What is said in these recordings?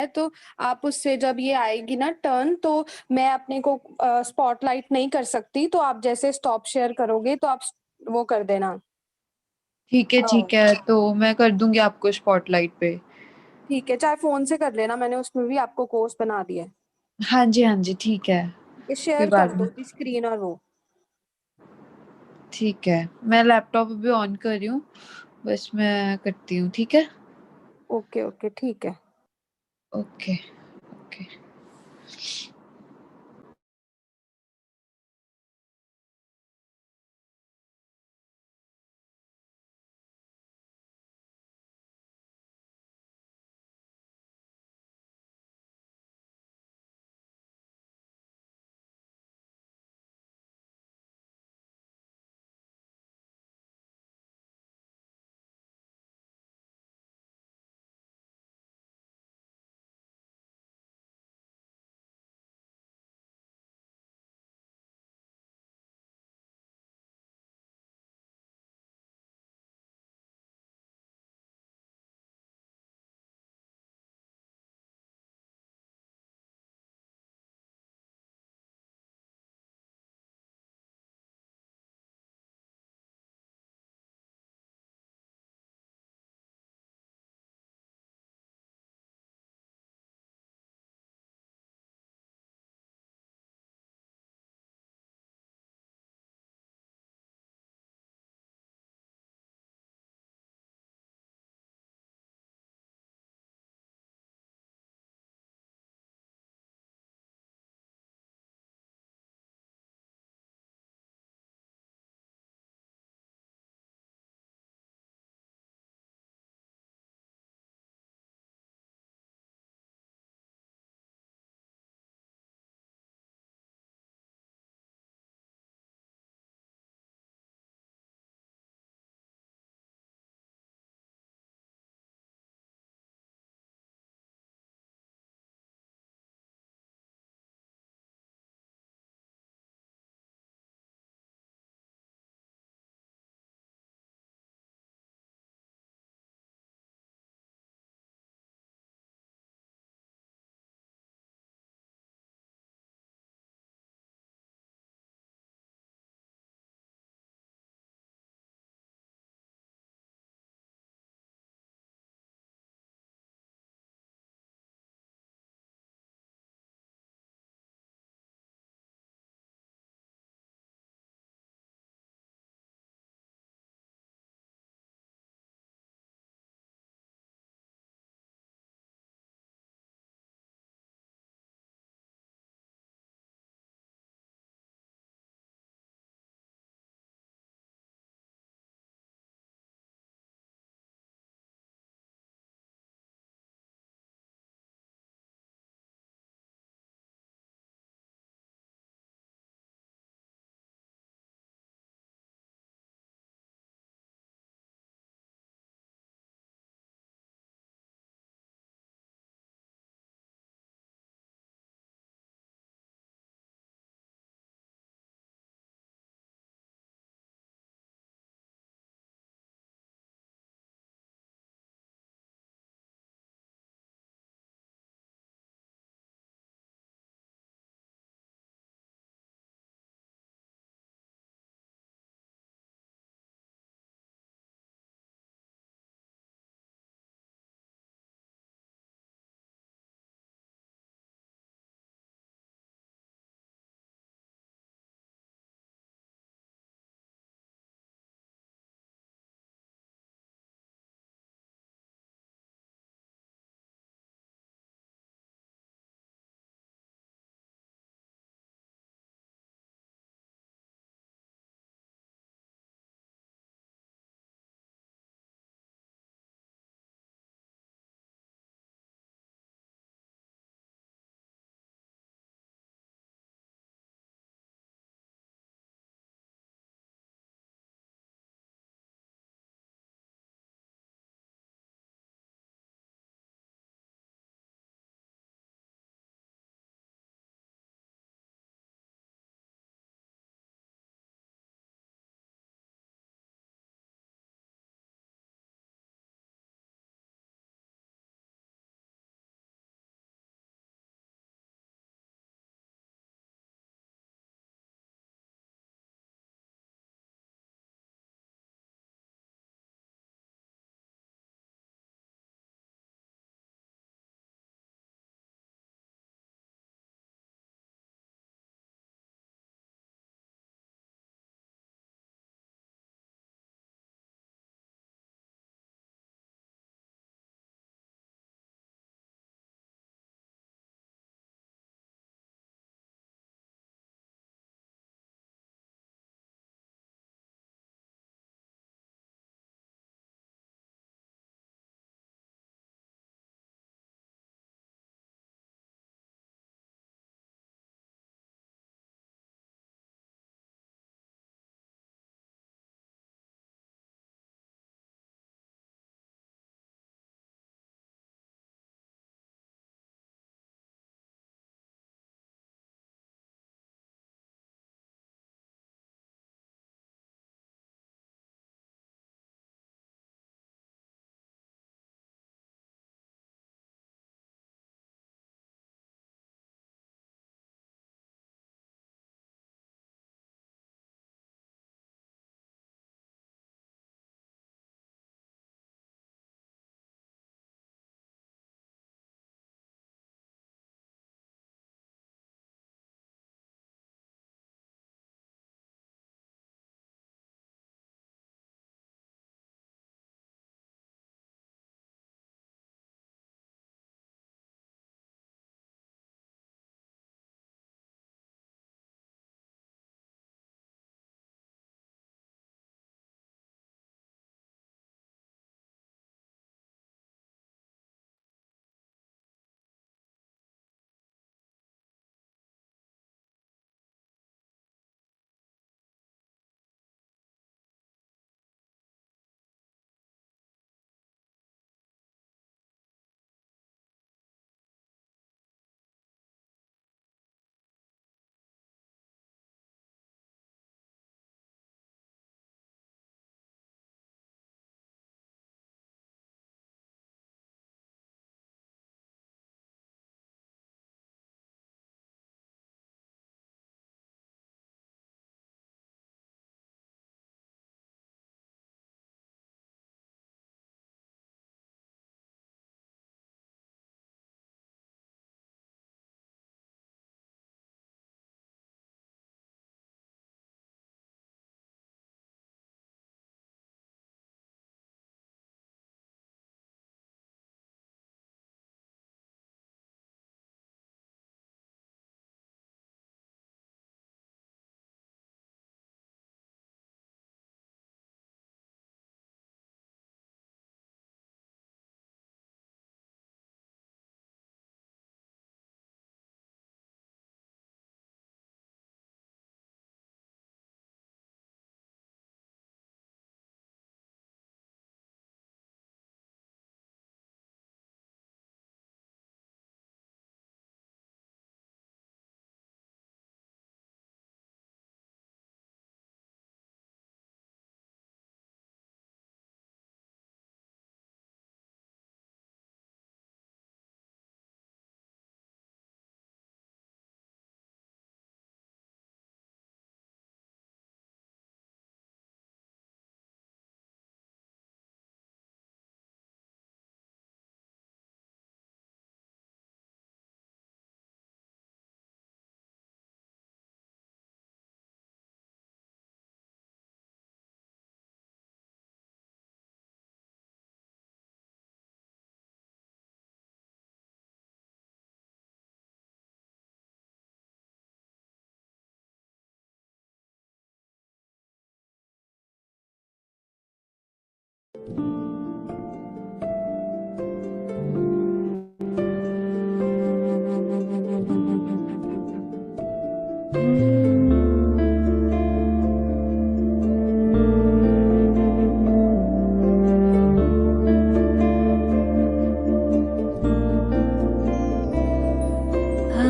तो आप उससे जब ये आएगी ना टर्न, तो मैं अपने को स्पॉटलाइट नहीं कर सकती, तो आप जैसे स्टॉप शेयर करोगे तो आप वो कर देना। ठीक है, तो मैं कर दूंगी आपको स्पॉटलाइट पे। ठीक है, चाहे फोन से कर लेना, मैंने उसमें भी आपको कोर्स बना दिया है। हाँ जी ठीक है। ये फिर शेयर कर बाद दो में। जी स्क्रीन और वो। ठीक है, मैं लैपटॉप भी ऑन कर रही हूँ, बस मैं करती हूँ, ठीक है। ओके ओके ठीक है। ओके। ओके।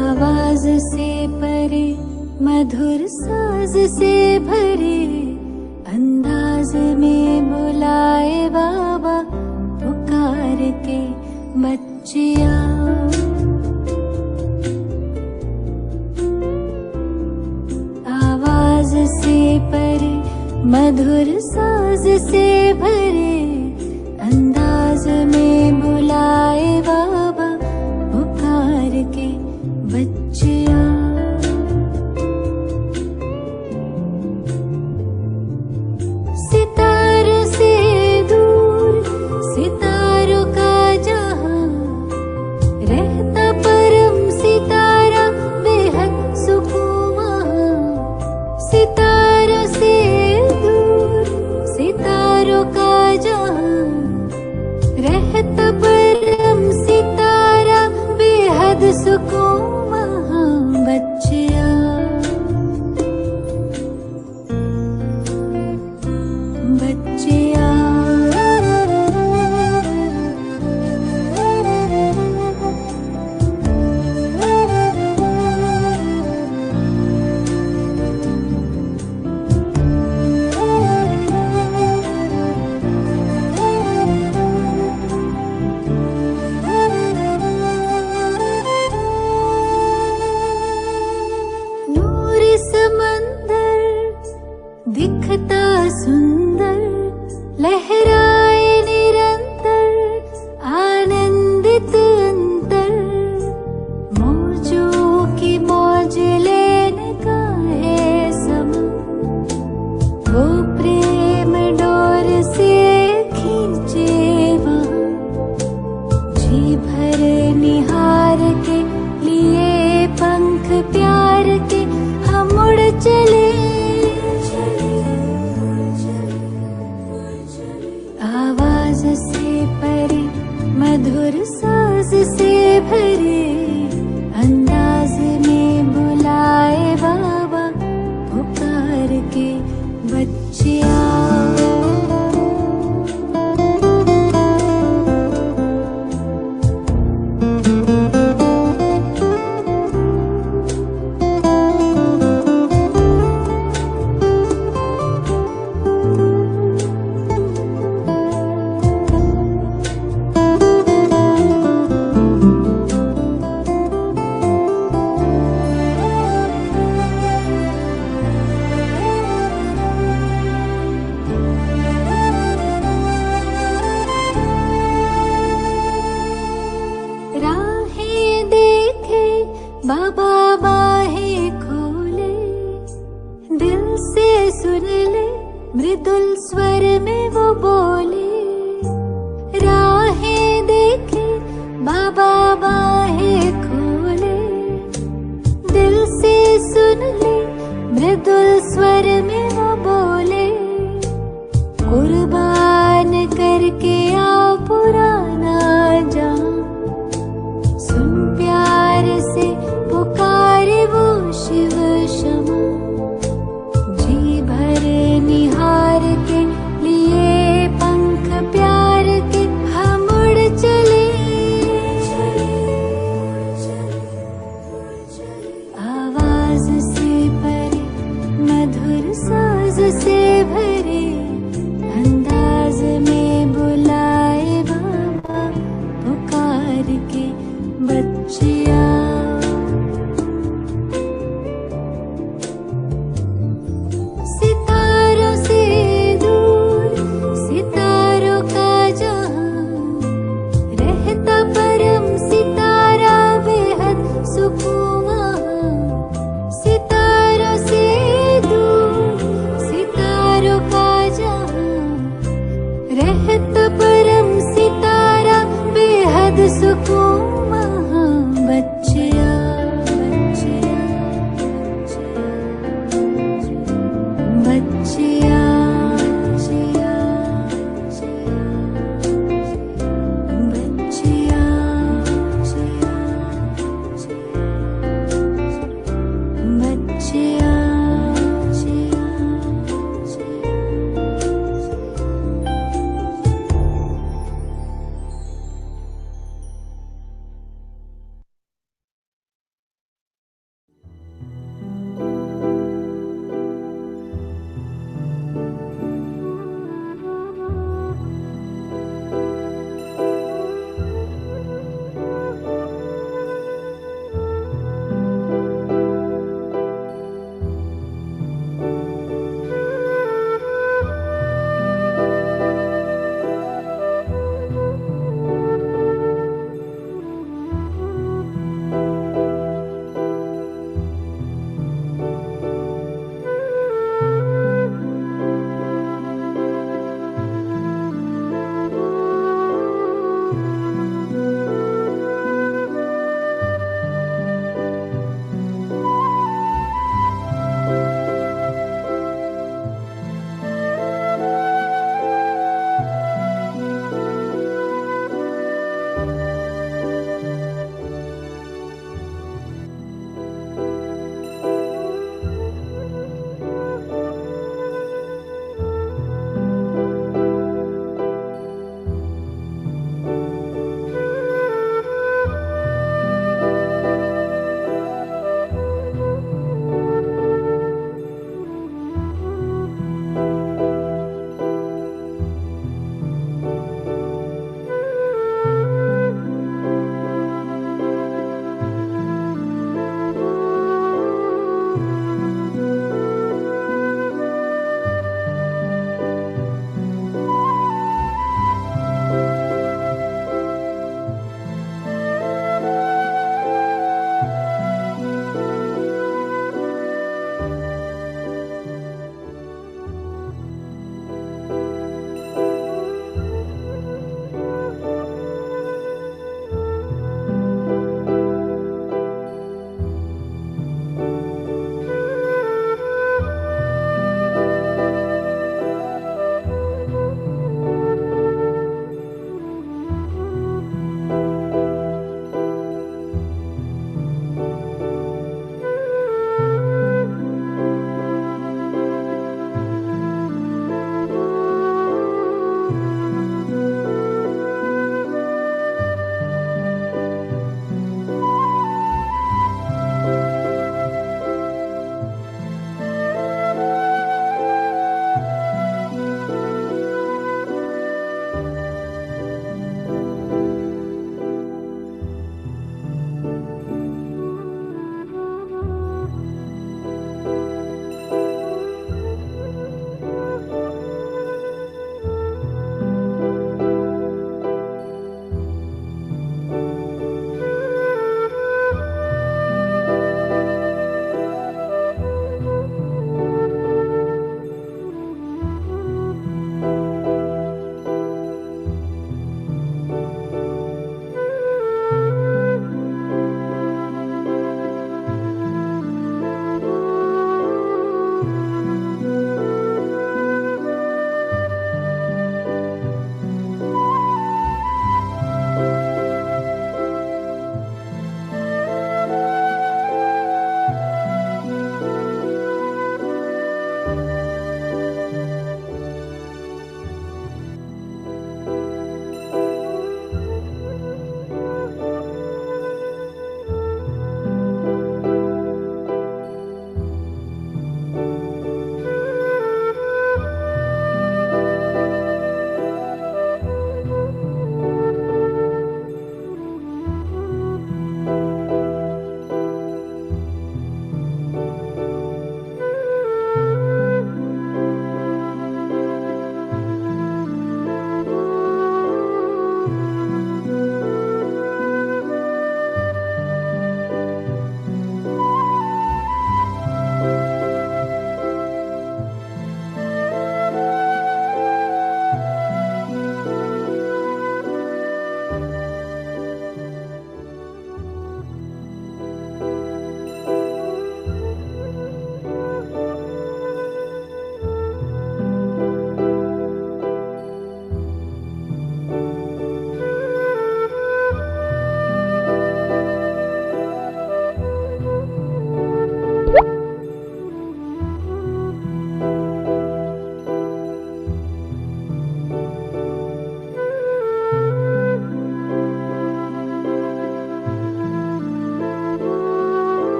आवाज से परे मधुर साज से भरे अंदाज में बुलाए बाबा पुकार के बच्चिया। आवाज से परे मधुर साज से भरे अंदाज में बुलाए बाबा पुकार के बच्चिया। सितारों से दूर सितारों का जहां रहता परम सितारा बेहद सुकून वहां। सितारों से दूर सितारों का जहां रहता परम सितारा बेहद सुकून वहां बच्चिया। बच्चिया नूर समंदर दिखता सुंदर लहराए निरंतर आनंदित अंतर। मौजों की मौज लेने का है समा वो प्रेम डोर से खींचे वहाँ। जी भर निहार के लिए पंख प्यार के हम उड़ चले। आवाज से परे मधुर साज से भरे अंदाज में बुलाए बाबा पुकार के बच्चिया। राहें देखे बाबा बाहें खोले दिल से सुन ले मृदुल स्वर में वो बोले। राहें देखे बाबा बाहें खोले दिल से सुन ले मृदुल स्वर में वो बोले। कुर्बान करके आ पुराना जान सुन प्यार से पुकारे वो शिव क्षमा। जी भर निहार के लिए पंख प्यार के हम उड़ चले। आवाज से परे मधुर साज से भरे अंदाज में बुलाए बाबा पुकार के बच्चिया। सितारों से दूर सितारों का जहां रहता परम सितारा बेहद सुकून वहां। सितारों से दूर सितारों का जहां रहता परम सितारा बेहद सुकून वहां बच्चिया।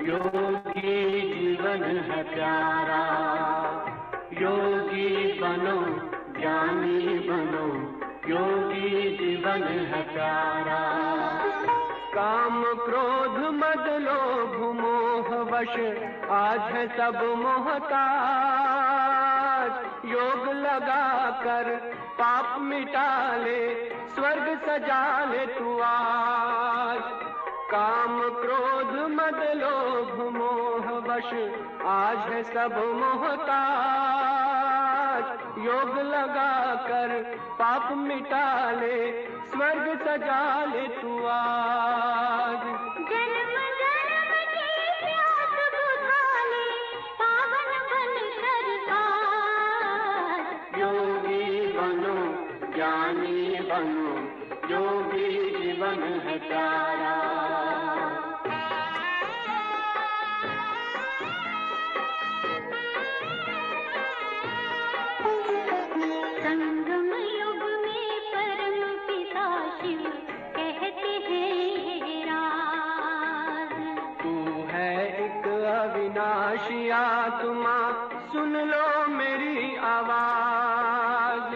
योगी जीवन है प्यारा, योगी बनो ज्ञानी बनो, योगी जीवन है प्यारा। काम क्रोध मद लोभ मोह वश आज है सब मोहताज, योग लगा कर पाप मिटा ले, स्वर्ग सजा ले तू आज। काम क्रोध मद लोभ मोह वश आज है सब मोहताज, योग लगा कर पाप मिटा ले, स्वर्ग सजा ले तू आज। जन्म जन्म की प्यास बुझा ले, पावन बन कर आज। योगी बनो ज्ञानी बनो, योगी जीवन है प्यारा। संगम युग में परम पिता शिव कहते हैं राज। तू है एक अविनाशी आत्मा, सुन लो मेरी आवाज।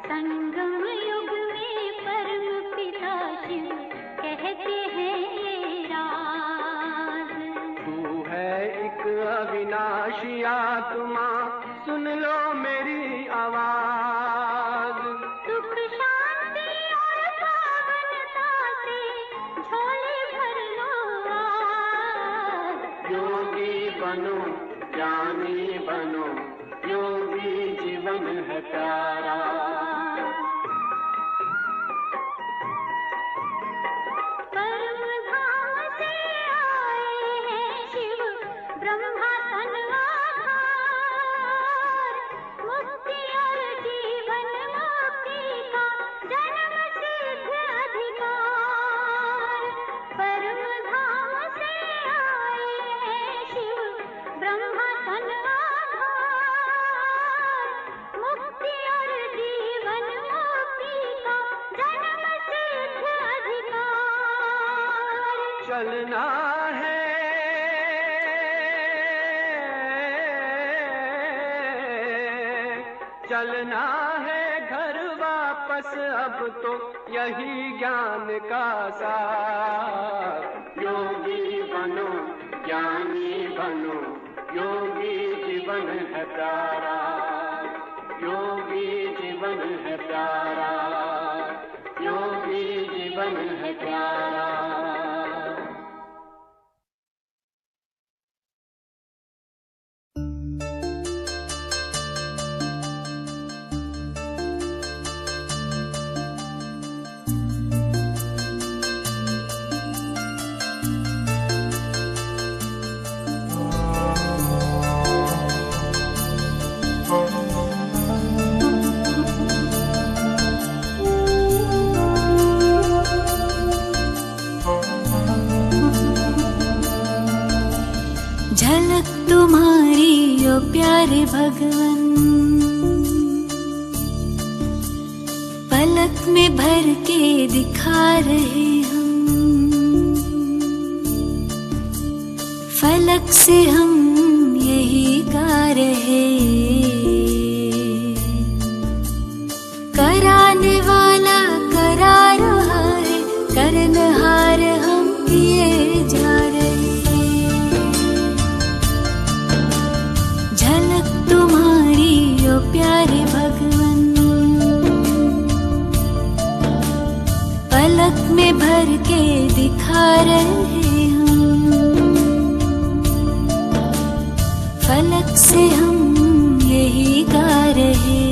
संगम युग में परम पिता शिव कहते हैं राज। तू है एक अविनाशी आत्मा, सुन लो मेरी आवाज। सुख शांति और पावनता से झोले भर लो आज। योगी बनो ज्ञानी बनो, योगी जीवन है प्यारा। परम धाम से आए हैं शिव ब्रह्मा तन आधार। मुक्ति और जीवन मुक्ति का जन्म सिद्ध अधिकार। परम धाम से आए हैं शिव ब्रह्मा तन आधार। मुक्ति और जीवन मुक्ति का जन्म सिद्ध अधिकार। चलना है चलना है घर वापस, अब तो यही ज्ञान का सार। योगी बनो ज्ञानी बनो, योगी जीवन है प्यारा। योगी जीवन है प्यारा, योगी जीवन है प्यारा। झलक तुम्हारी ओ प्यारे भगवन, पलक में भर के दिखा रहे हम। फलक से हम यही गा रहे, कराने वाला करा रहा है, करनहार हम किए जा रहे। झलक तुम्हारी ओ प्यारे भगवन, पलक में भर के दिखा रहे हम। फलक से हम यही गा रहे,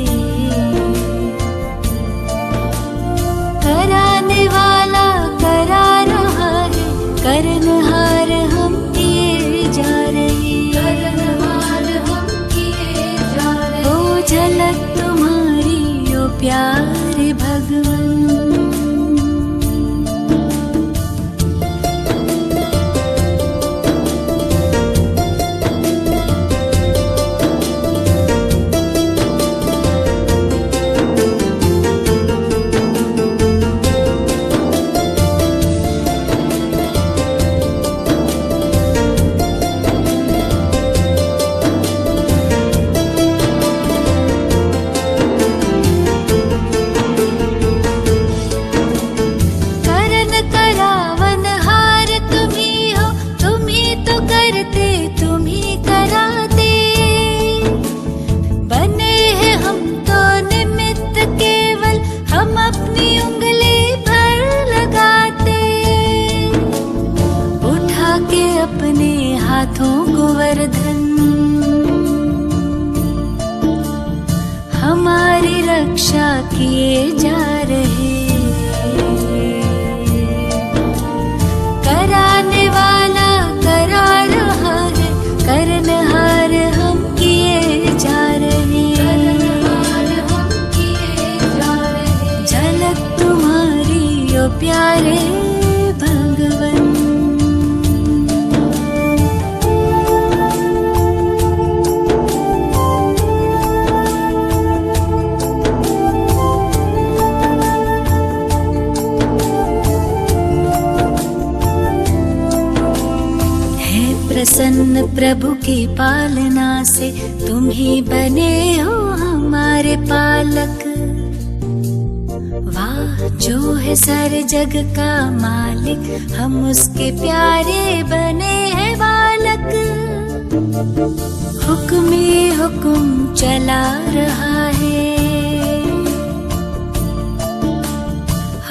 कराने वाला करा रहा है, करनहार हम किए जा रहे। करनहार हम किए जा रहे। ओ झलक तुम्हारी ओ प्यारे भगवन। के अपने हाथों को वरदान हमारी रक्षा किए जा रहे। कराने वाला करा रहा है, करनहार हम किए जा रहे। झलक तुम्हारी ओ प्यारे भगवन। प्रसन्न प्रभु की पालना से तुम ही बने हो हमारे पालक। वाह जो है सारे जग का मालिक, हम उसके प्यारे बने हैं बालक। हुक्म ही हुक्म चला रहा है,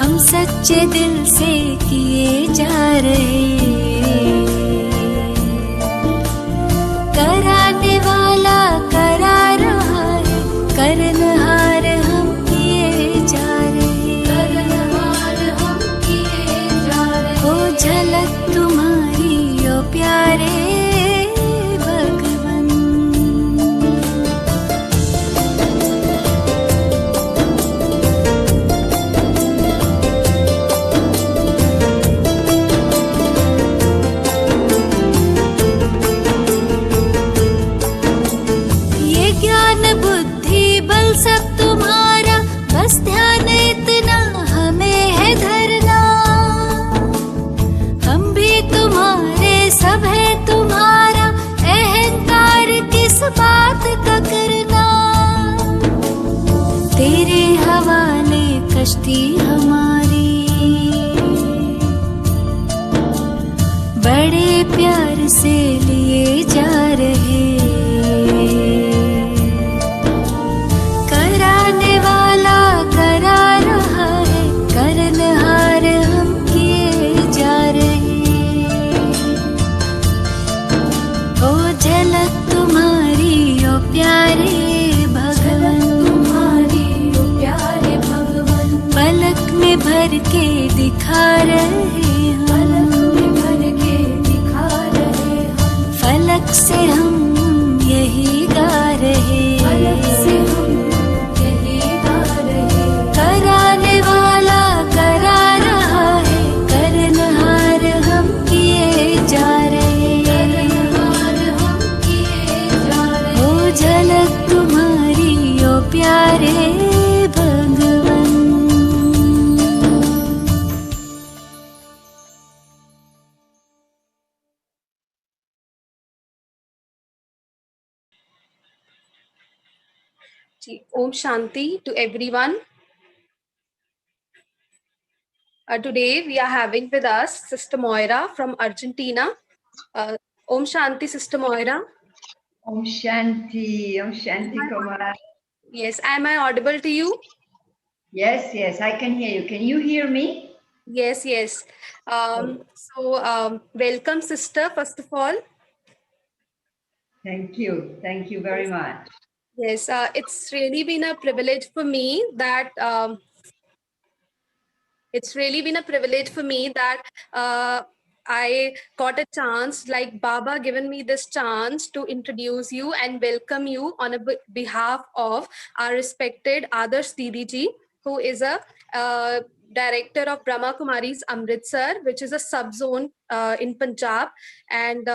हम सच्चे दिल से किए जा रहे। कराने वाला करा रहा है, करनहार हम किए जा रहे। करनहार हम किए जा रहे। ओ झलक तुम्हारी ओ प्यारे भगवन। सब तुम्हारा, बस ध्यान इतना हमें है धरना। हम भी तुम्हारे, सब है तुम्हारा, अहंकार किस बात का करना। तेरे हवाले कश्ती हमारी, बड़े प्यार से लिए जा रहे। करा रहा है, करनहार हम किए जा रहे। ओ झलक तुम्हारी ओ प्यारे भगवन। तुम्हारी ओ प्यारे भगवन। पलक में भर के दिखा रहे हम। पलक में भर के दिखा रहे हम। फलक से हम यही गा रहे। फलक से हम कराने वाला करा रहा है, करनहार हम किए जा रहे। करनहार हम किए जा रहे। ओ झलक तुम्हारी ओ प्यारे भगवन। Om Shanti to everyone. Today we are having with us Sister Moira from Argentina. Om Shanti, Sister Moira. Om Shanti Kumar. Yes, am I audible to you? Yes, I can hear you. Can you hear me? Yes. Welcome, Sister, first of all. Thank you very much. Yes, it's really been a privilege for me that I got a chance, like Baba given me this chance to introduce you and welcome you on behalf of our respected Adarsh Didi ji, who is a director of Brahma Kumaris Amritsar, which is a sub-zone in Punjab, and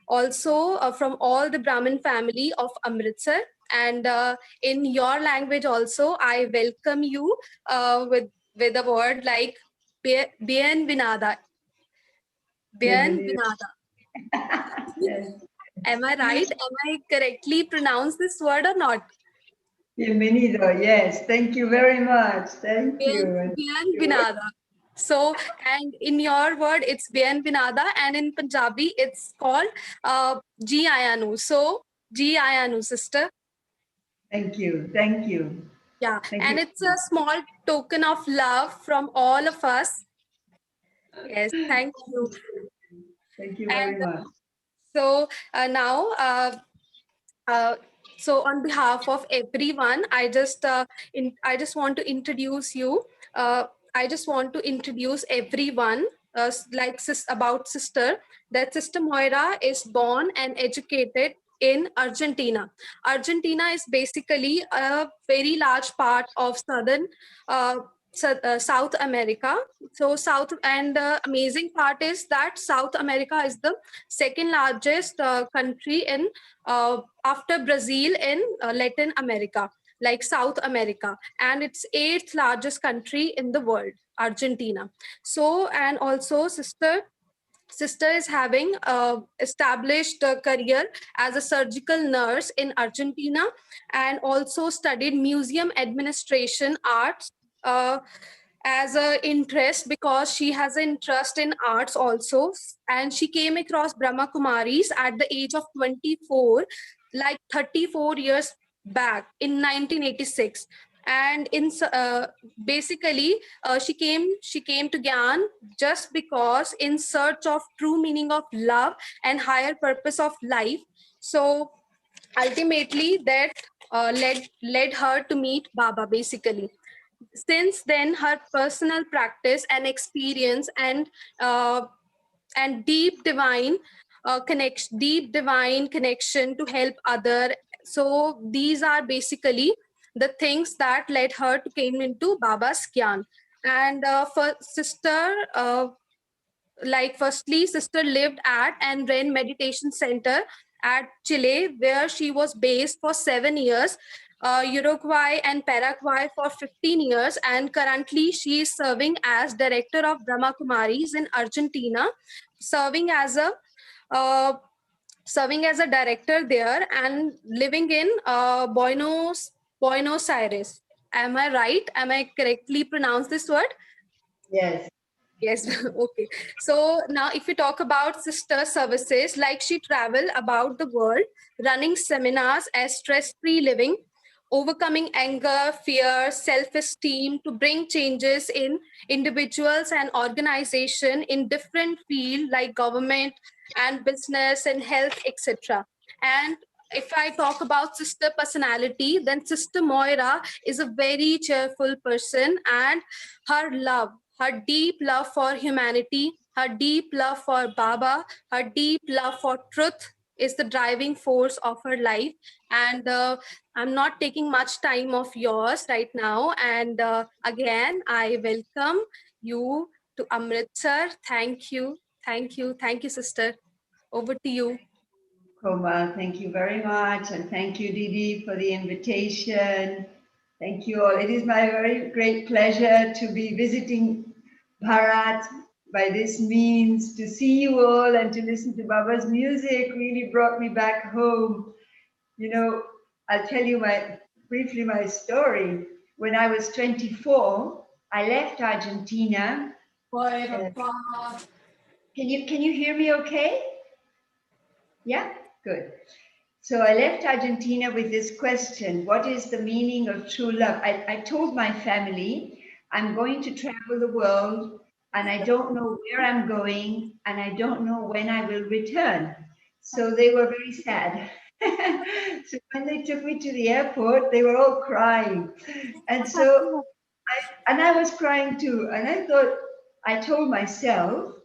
also from all the Brahmin family of Amritsar. And in your language also, I welcome you with a word like Bienvenida. Bienvenida. Yes. Am I right? Am I correctly pronounce this word or not? Bienvenido. Yes. Thank you very much. Thank you. Bienvenida. So, and in your word, it's Bienvenida, and in Punjabi, it's called Ji Ayanu. So, Ji Ayanu, sister. Thank you. Yeah, Thank and you. it's a small token of love from all of us. Yes, thank you. Thank you And very much. so now, uh, so on behalf of everyone, I just want to introduce you. Uh, I just want to introduce everyone, about sister. That Sister Moira is born and educated in Argentina. Argentina is basically a very large part of southern. Uh, South America. So South, and amazing part is that South America is the second largest country in after Brazil in Latin America, like South America, and it's eighth largest country in the world, Argentina. So, and also sister is having established a career as a surgical nurse in Argentina, and also studied museum administration arts as a interest, because she has an interest in arts also. And she came across Brahma Kumaris at the age of 24, like 34 years back in 1986. And basically she came to Gyan just because in search of true meaning of love and higher purpose of life. So ultimately that led her to meet Baba basically. Since then, her personal practice and experience uh, and deep divine connection to help other. So these are basically the things that led her to came into Baba's Gyan. And for sister, firstly, sister lived at and ran meditation center at Chile, where she was based for 7 years, Uruguay and Paraguay for 15 years, and currently she is serving as director of Brahma Kumaris in Argentina, serving as a uh, serving as a director there, and living in Buenos Aires. Am I right? Am I correctly pronounced this word? Yes. Yes. Okay. So now if we talk about sister services, like she travel about the world running seminars as stress-free living, overcoming anger, fear, self-esteem to bring changes in individuals and organization in different field like government and business and health, etc. And if I talk about sister personality, then Sister Moira is a very cheerful person, and her love, her deep love for humanity, her deep love for Baba, her deep love for truth is the driving force of her life. And I'm not taking much time of yours right now. And again, I welcome you to Amritsar. Thank you. Thank you. Thank you, sister. Over to you. Koma, thank you very much. And thank you, Didi, for the invitation. Thank you all. It is my very great pleasure to be visiting Bharat by this means. To see you all and to listen to Baba's music really brought me back home. You know, I'll tell you briefly my story. When I was 24, I left Argentina. Can you hear me okay? Yeah, good. So I left Argentina with this question: what is the meaning of true love? I told my family, I'm going to travel the world and I don't know where I'm going and I don't know when I will return. So they were very sad. So when they took me to the airport, they were all crying. And so I was crying too. And I told myself,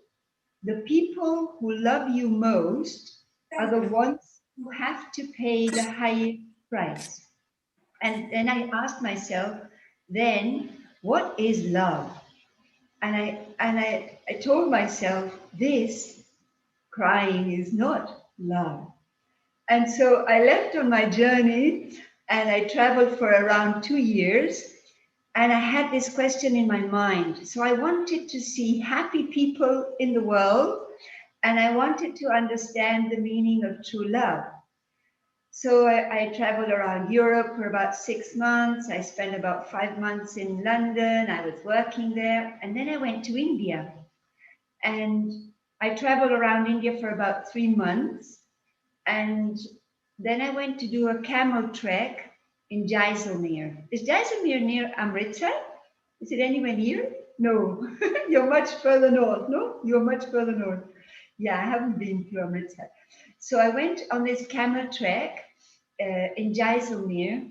the people who love you most are the ones who have to pay the highest price. And then I asked myself, then what is love? And I told myself, this crying is not love. And so I left on my journey and I traveled for around 2 years. And I had this question in my mind. So I wanted to see happy people in the world, and I wanted to understand the meaning of true love. So I traveled around Europe for about 6 months. I spent about 5 months in London. I was working there. And then I went to India. And I traveled around India for about 3 months. And then I went to do a camel trek in Jaisalmer. Is Jaisalmer near Amritsar? Is it anywhere near? No, you're much further north, no? You're much further north. Yeah, I haven't been to Amritsar. So I went on this camel trek in Jaisalmer,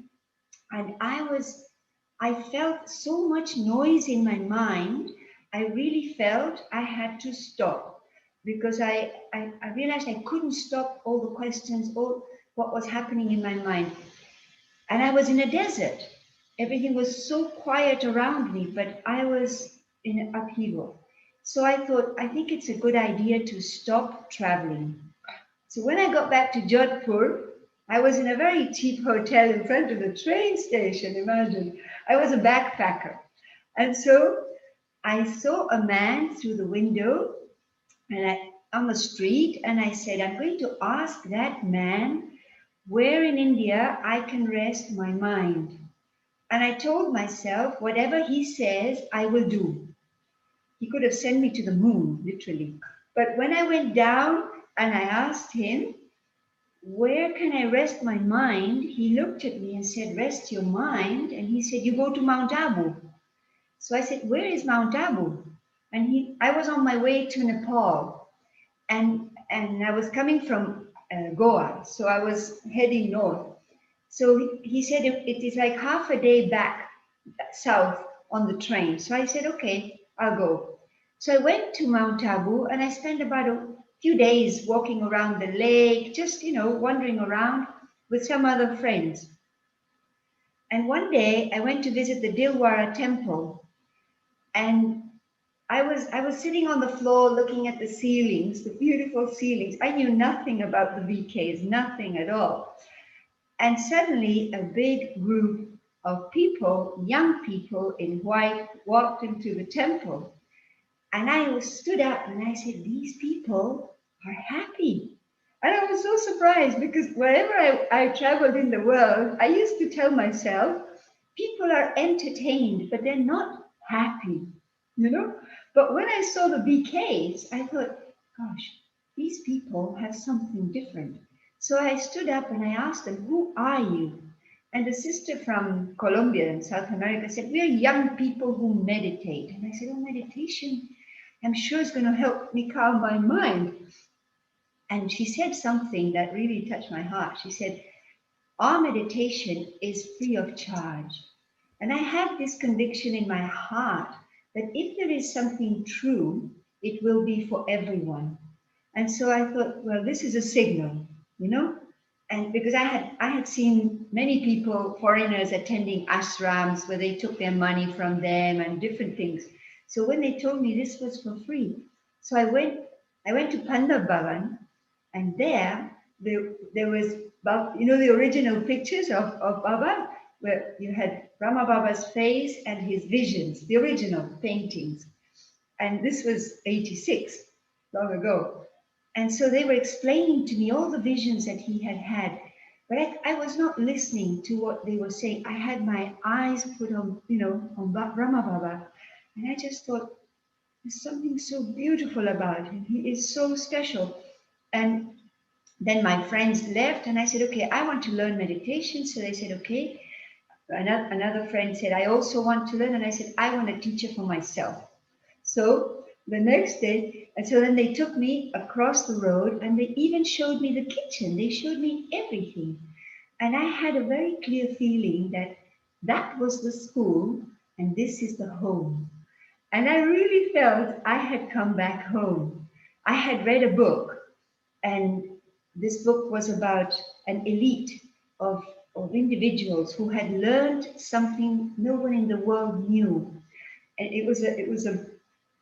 and I felt so much noise in my mind. I really felt I had to stop because I realized I couldn't stop all the questions, all what was happening in my mind. And I was in a desert. Everything was so quiet around me, but I was in an upheaval. So I thought, I think it's a good idea to stop traveling. So when I got back to Jodhpur, I was in a very cheap hotel in front of the train station. Imagine, I was a backpacker. And so I saw a man through the window and on the street, and I said, I'm going to ask that man where in India I can rest my mind. And I told myself, whatever he says, I will do. He could have sent me to the moon, literally. But when I went down and I asked him, where can I rest my mind? He looked at me and said, rest your mind. And he said, you go to Mount Abu. So I said, where is Mount Abu? And I was on my way to Nepal. And I was coming from Goa. So I was heading north. So he said, it is like half a day back south on the train. So I said, okay, I'll go. So I went to Mount Abu and I spent about a few days walking around the lake, just, wandering around with some other friends. And one day I went to visit the Dilwara temple, and I was sitting on the floor looking at the ceilings, the beautiful ceilings. I knew nothing about the VKs, nothing at all. And suddenly a big group of people, young people in white, walked into the temple. And I stood up and I said, these people are happy. And I was so surprised because wherever I traveled in the world, I used to tell myself, people are entertained, but they're not happy, But when I saw the BKs, I thought, gosh, these people have something different. So I stood up and I asked them, who are you? And the sister from Colombia in South America said, we are young people who meditate. And I said, oh, meditation, I'm sure is going to help me calm my mind. And she said something that really touched my heart. She said, our meditation is free of charge. And I have this conviction in my heart that if there is something true, it will be for everyone. And so I thought, well, this is a signal, And because I had seen many people, foreigners attending ashrams where they took their money from them and different things. So when they told me this was for free, so I went to Panda Bhavan, and there was, the original pictures of Baba, where you had Brahma Baba's face and his visions, the original paintings. And this was 86, long ago. And so they were explaining to me all the visions that he had had. But I was not listening to what they were saying. I had my eyes put on, on Brahma Baba. And I just thought, there's something so beautiful about him. He is so special. And then my friends left and I said, okay, I want to learn meditation. So they said, okay. Another friend said, I also want to learn. And I said, I want a teacher for myself. So the next day, and so then they took me across the road and they even showed me the kitchen. They showed me everything. And I had a very clear feeling that that was the school and this is the home. And I really felt I had come back home. I had read a book, and this book was about an elite of individuals who had learned something no one in the world knew. And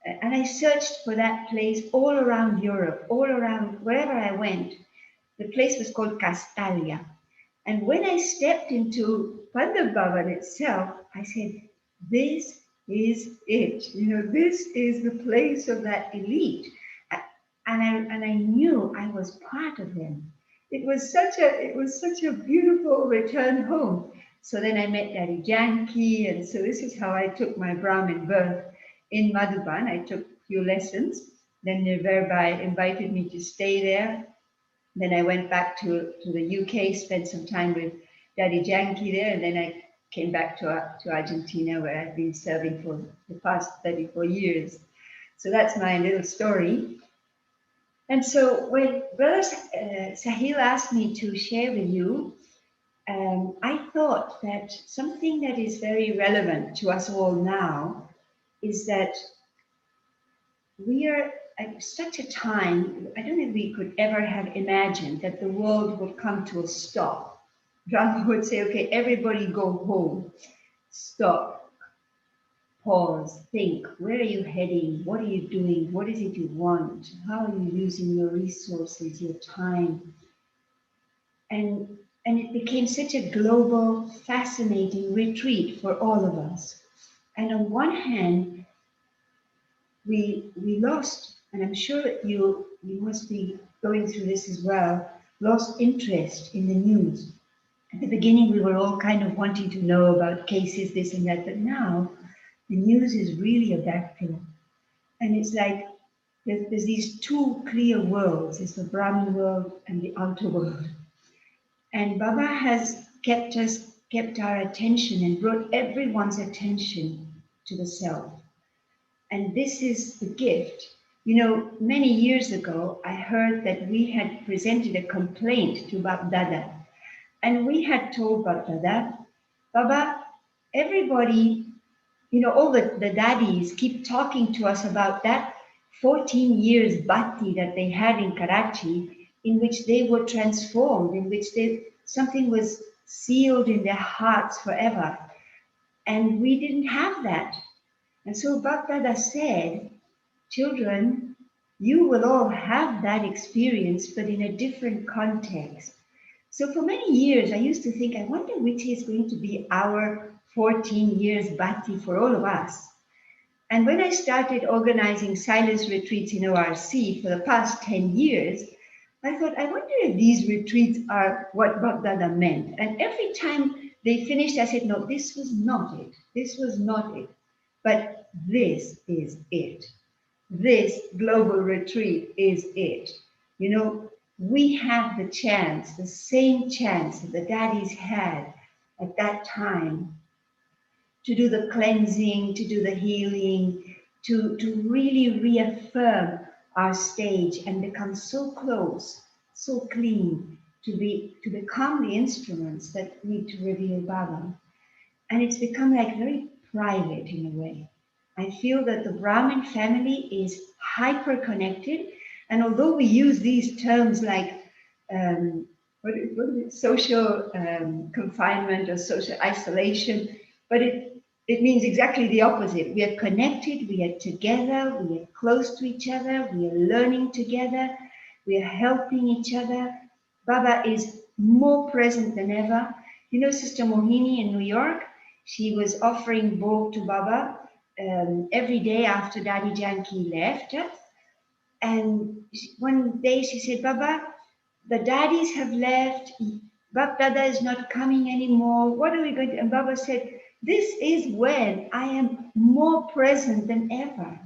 and I searched for that place all around Europe, all around wherever I went. The place was called Castalia. And when I stepped into Pandav Bhavan itself, I said, this is it. This is the place of that elite. And I knew I was part of them. It was such a beautiful return home. So then I met Daddy Janki, and so this is how I took my Brahmin birth in Madhuban. I took a few lessons. Then Nirverbai invited me to stay there. Then I went back to the UK, spent some time with Daddy Janki there, and then I came back to Argentina, where I've been serving for the past 34 years. So that's my little story. And so when Brother Sahil asked me to share with you, I thought that something that is very relevant to us all now is that we are at such a time, I don't think we could ever have imagined that the world would come to a stop. Brahma would say, okay, everybody go home, stop, pause, think, where are you heading? What are you doing? What is it you want? How are you using your resources, your time? And it became such a global, fascinating retreat for all of us. And on one hand, we lost, and I'm sure you must be going through this as well, lost interest in the news. At the beginning, we were all kind of wanting to know about cases, this and that, but now the news is really a backdrop. And it's like there's these two clear worlds. There's the Brahman world and the outer world. And Baba has kept our attention and brought everyone's attention to the self. And this is the gift. You know, many years ago, I heard that we had presented a complaint to Bab Dada. And we had told Bab Dada, Baba, everybody, you know, all the daddies keep talking to us about that 14 years bhakti that they had in Karachi, in which they were transformed, in which something was sealed in their hearts forever. And we didn't have that. And so Bhaktada said, children, you will all have that experience, but in a different context. So for many years, I used to think, I wonder which is going to be our 14 years bhakti for all of us. And when I started organizing silence retreats in ORC for the past 10 years, I thought, I wonder if these retreats are what Bhaktada meant. And every time they finished, I said, no, this was not it. This was not it. But this is it. This global retreat is it. You know, we have the chance, the same chance that the daddies had at that time to do the cleansing, to do the healing, to really reaffirm our stage and become so close, so clean, to become the instruments that need to reveal Baba. And it's become like very private in a way. I feel that the Brahmin family is hyper connected, and although we use these terms like what is it? Social confinement or social isolation, but it means exactly the opposite. We are connected, we are together, we are close to each other, we are learning together, we are helping each other. Baba is more present than ever. You know, Sister Mohini in New York, she was offering bhog to Baba every day after Daddy Janki left. And one day she said, Baba, the daddies have left. Bab Dada is not coming anymore. What are we going to? And Baba said, this is when I am more present than ever.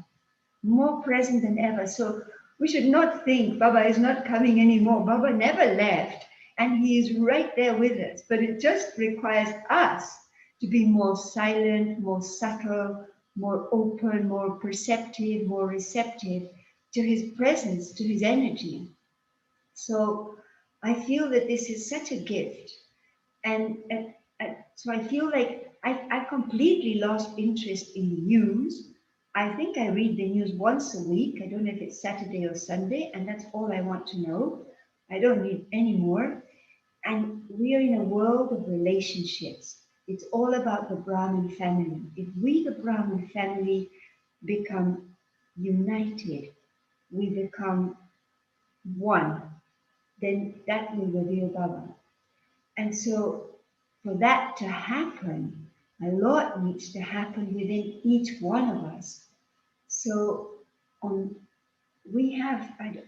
More present than ever. So we should not think Baba is not coming anymore. Baba never left. And he is right there with us. But it just requires us to be more silent, more subtle, more open, more perceptive, more receptive to his presence, to his energy. So I feel that this is such a gift. And so I feel like I completely lost interest in the news. I think I read the news once a week. I don't know if it's Saturday or Sunday, and that's all I want to know. I don't need any more. And we are in a world of relationships. It's all about the Brahmin family. If we, the Brahmin family, become united, we become one, then that will reveal Baba. And so for that to happen, a lot needs to happen within each one of us. So we have, I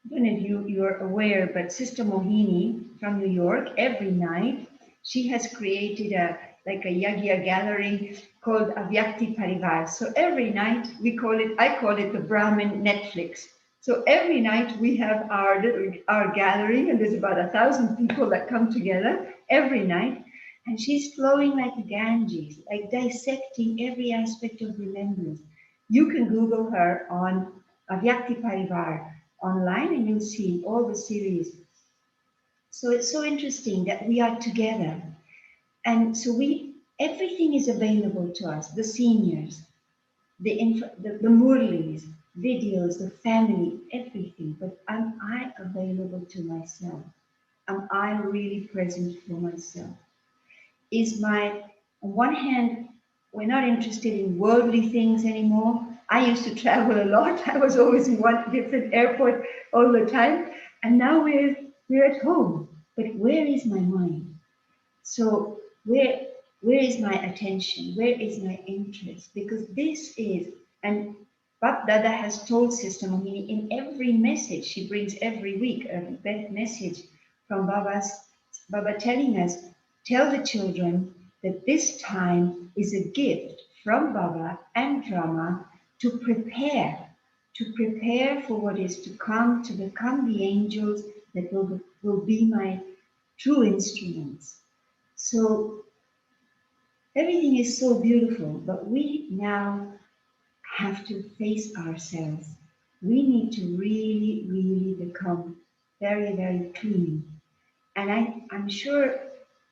don't know if you're aware, but Sister Mohini from New York, every night, she has created a Yagya gathering called Avyakti Parivar. So every night I call it the Brahmin Netflix. So every night we have our gathering, and there's about 1,000 people that come together every night. And she's flowing like the Ganges, like dissecting every aspect of remembrance. You can Google her on Avyakti Parivar, online and you'll see all the series. So it's so interesting that we are together. And so everything is available to us, the seniors, the Murlis, videos, the family, everything. But am I available to myself? Am I really present for myself? On one hand, we're not interested in worldly things anymore. I used to travel a lot. I was always in one different airport all the time. And now we're at home. But where is my mind? So where is my attention? Where is my interest? Because this is, and Bab Dada has told Sister Mohini in every message she brings every week, a message from Baba telling us, tell the children that this time is a gift from Baba and Rama to prepare for what is to come, to become the angels that will be my true instruments. So everything is so beautiful, but we now have to face ourselves. We need to really, really become very, very clean. And I'm sure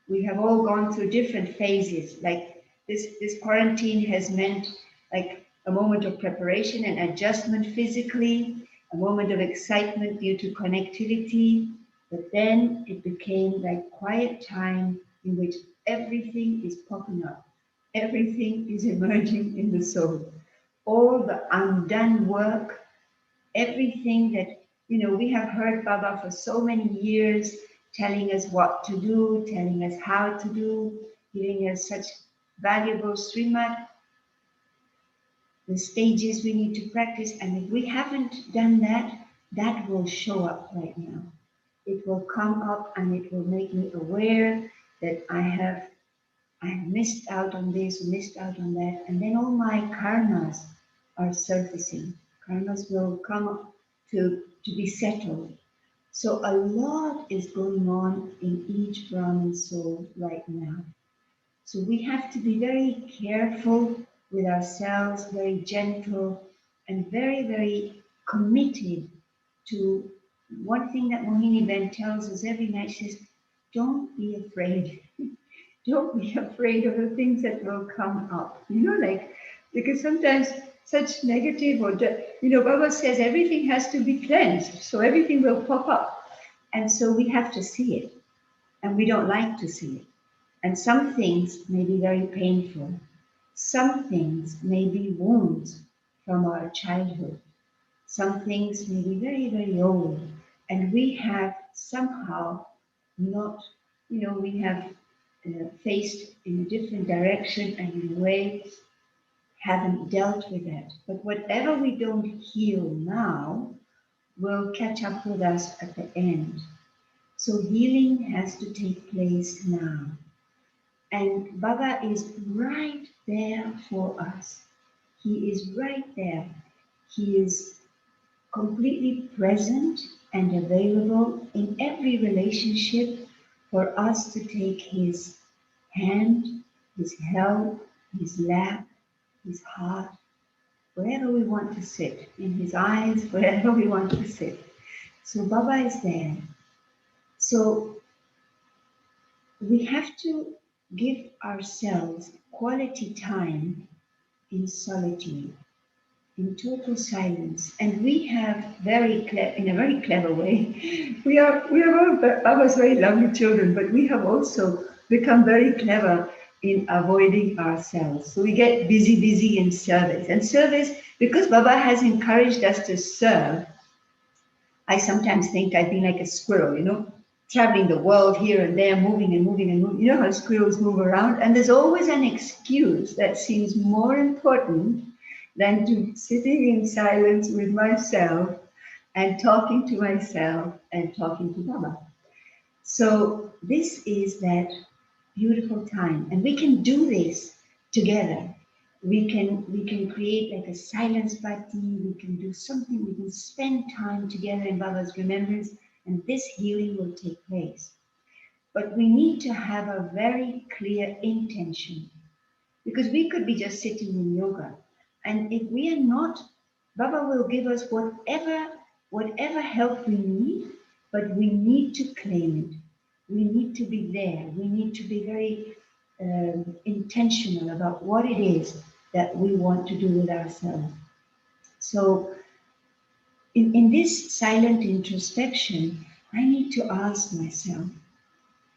we have all gone through different phases. Like this quarantine has meant like a moment of preparation and adjustment physically, a moment of excitement due to connectivity, but then it became like quiet time in which everything is popping up. Everything is emerging in the soul. All the undone work, everything that, we have heard Baba for so many years, telling us what to do, telling us how to do, giving us such valuable Srimad, the stages we need to practice. And if we haven't done that, that will show up right now. It will come up and it will make me aware that I have missed out on this, missed out on that. And then all my karmas are surfacing. Karmas will come up to be settled. So a lot is going on in each Brahmin soul right now. So we have to be very careful with ourselves, very gentle, and very, very committed to one thing that Mohini Ben tells us every night. She says, don't be afraid. Don't be afraid of the things that will come up. Because sometimes such negative Baba says everything has to be cleansed, so everything will pop up. And so we have to see it, and we don't like to see it. And some things may be very painful. Some things may be wounds from our childhood. Some things may be very, very old. And we have somehow not, we have faced in a different direction and in a way haven't dealt with that. But whatever we don't heal now will catch up with us at the end. So healing has to take place now. And Baba is right there for us. He is right there. He is completely present and available in every relationship for us to take his hand, his help, his lap, his heart, wherever we want to sit, in his eyes, wherever we want to sit. So Baba is there. So we have to give ourselves quality time in solitude, in total silence. And we have in a very clever way, we are all Baba's very lovely children, but we have also become very clever in avoiding ourselves. So we get busy in service. And service, because Baba has encouraged us to serve, I sometimes think I've been like a squirrel, traveling the world here and there, moving and moving and moving. You know how squirrels move around? And there's always an excuse that seems more important than to sitting in silence with myself and talking to myself and talking to Baba. So this is that beautiful time. And we can do this together. We can create like a silence party. We can do something. We can spend time together in Baba's remembrance, and this healing will take place. But we need to have a very clear intention, because we could be just sitting in yoga. And if we are not, Baba will give us whatever whatever help we need, but we need to claim it. We need to be there. We need to be very intentional about what it is that we want to do with ourselves. So in this silent introspection, I need to ask myself,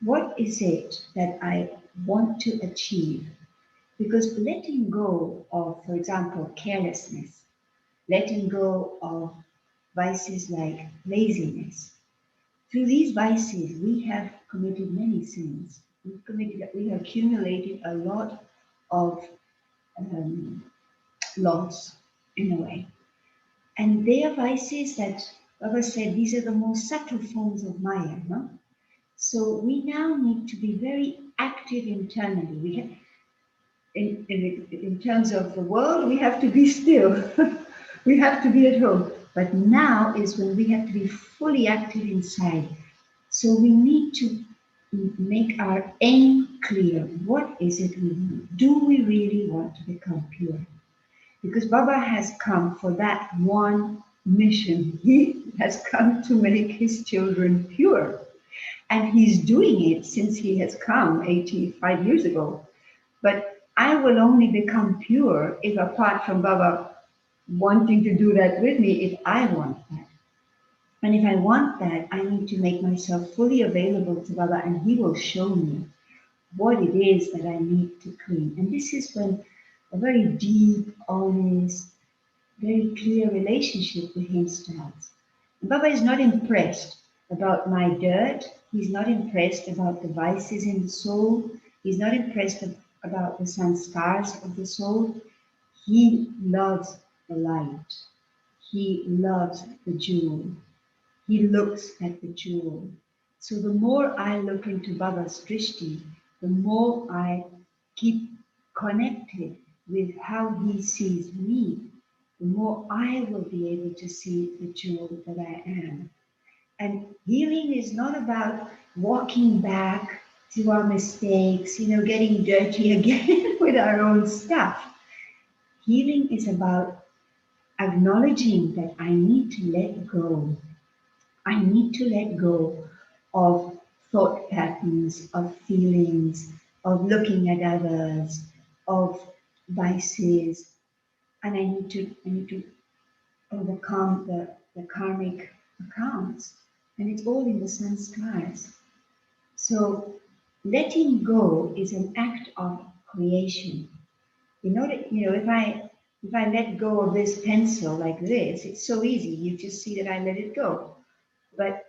what is it that I want to achieve? Because letting go of, for example, carelessness, letting go of vices like laziness. Through these vices, we have committed many sins. We have accumulated a lot of loss in a way. And they are vices that Baba said, these are the most subtle forms of Maya. No? So we now need to be very active internally. We have, in terms of the world, we have to be still. We have to be at home. But now is when we have to be fully active inside. So we need to make our aim clear. What is it we want? Do we really want to become pure? Because Baba has come for that one mission. He has come to make his children pure. And he's doing it since he has come 85 years ago. But I will only become pure if, apart from Baba wanting to do that with me, if I want that. And if I want that, I need to make myself fully available to Baba, and he will show me what it is that I need to clean. And this is when a very deep, honest, very clear relationship with him starts. And Baba is not impressed about my dirt. He's not impressed about the vices in the soul. He's not impressed about the sanskars of the soul. He loves the light. He loves the jewel. He looks at the jewel. So the more I look into Baba's drishti, the more I keep connected with how he sees me, the more I will be able to see the jewel that I am. And healing is not about walking back to our mistakes, getting dirty again with our own stuff. Healing is about acknowledging that I need to let go. I need to let go of thought patterns, of feelings, of looking at others, of vices, and I need to overcome the karmic accounts. And it's all in the sanskars. So letting go is an act of creation. If I let go of this pencil like this, it's so easy. You just see that I let it go. But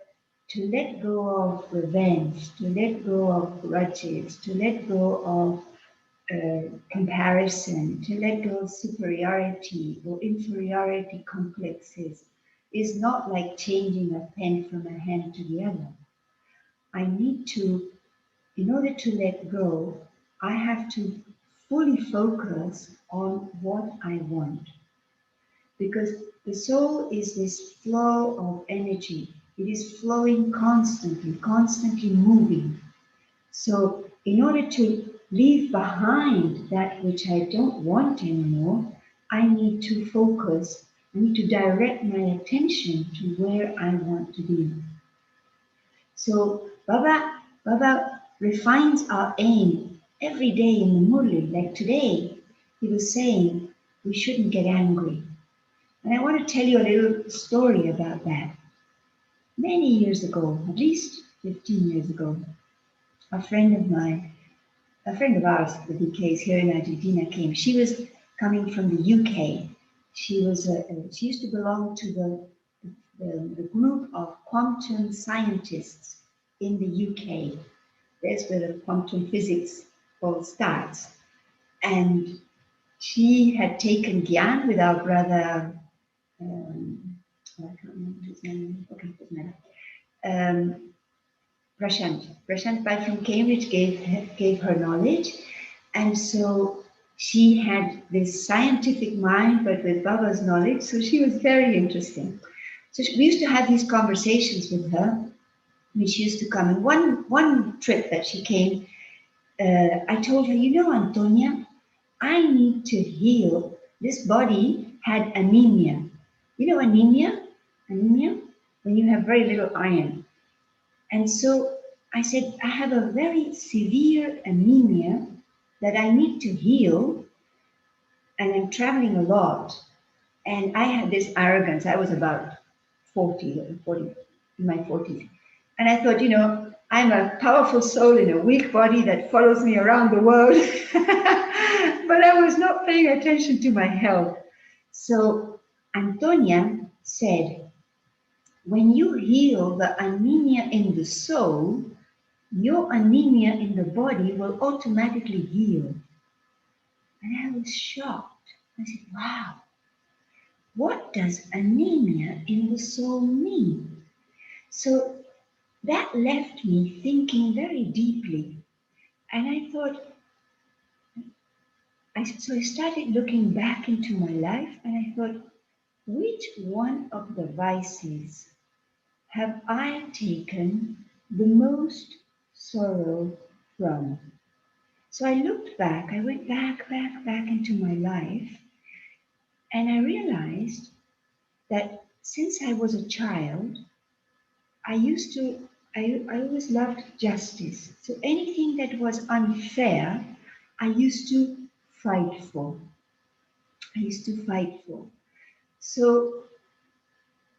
to let go of revenge, to let go of grudges, to let go of comparison, to let go of superiority or inferiority complexes is not like changing a pen from a hand to the other. I need to, in order to let go, I have to fully focus on what I want. Because the soul is this flow of energy. It is flowing constantly, constantly moving. So in order to leave behind that which I don't want anymore, I need to focus, I need to direct my attention to where I want to be. So Baba refines our aim every day in the Murli. Like today, he was saying we shouldn't get angry. And I want to tell you a little story about that. Many years ago, at least 15 years ago, a friend of ours, the DKs here in Argentina, came. She was coming from the UK. She used to belong to the group of quantum scientists in the UK. That's where the quantum physics all starts. And she had taken Gyan with our brother, I can't remember his name. Okay, doesn't matter. Prashant Pai from Cambridge gave her knowledge, and so she had this scientific mind, but with Baba's knowledge. So she was very interesting. So we used to have these conversations with her when she used to come. And one trip that she came, I told her, Antonia, I need to heal. This body had anemia. You know anemia? Anemia? When you have very little iron. And so I said, I have a very severe anemia that I need to heal, and I'm traveling a lot. And I had this arrogance. I was about 40, in my 40s. And I thought, I'm a powerful soul in a weak body that follows me around the world. But I was not paying attention to my health. So Antonia said, when you heal the anemia in the soul, your anemia in the body will automatically heal. And I was shocked. I said, wow, what does anemia in the soul mean? So that left me thinking very deeply. And I thought, so I started looking back into my life, and I thought, which one of the vices have I taken the most sorrow from? So I looked back, I went back into my life, and I realized that since I was a child, I always loved justice. So anything that was unfair, I used to fight for. So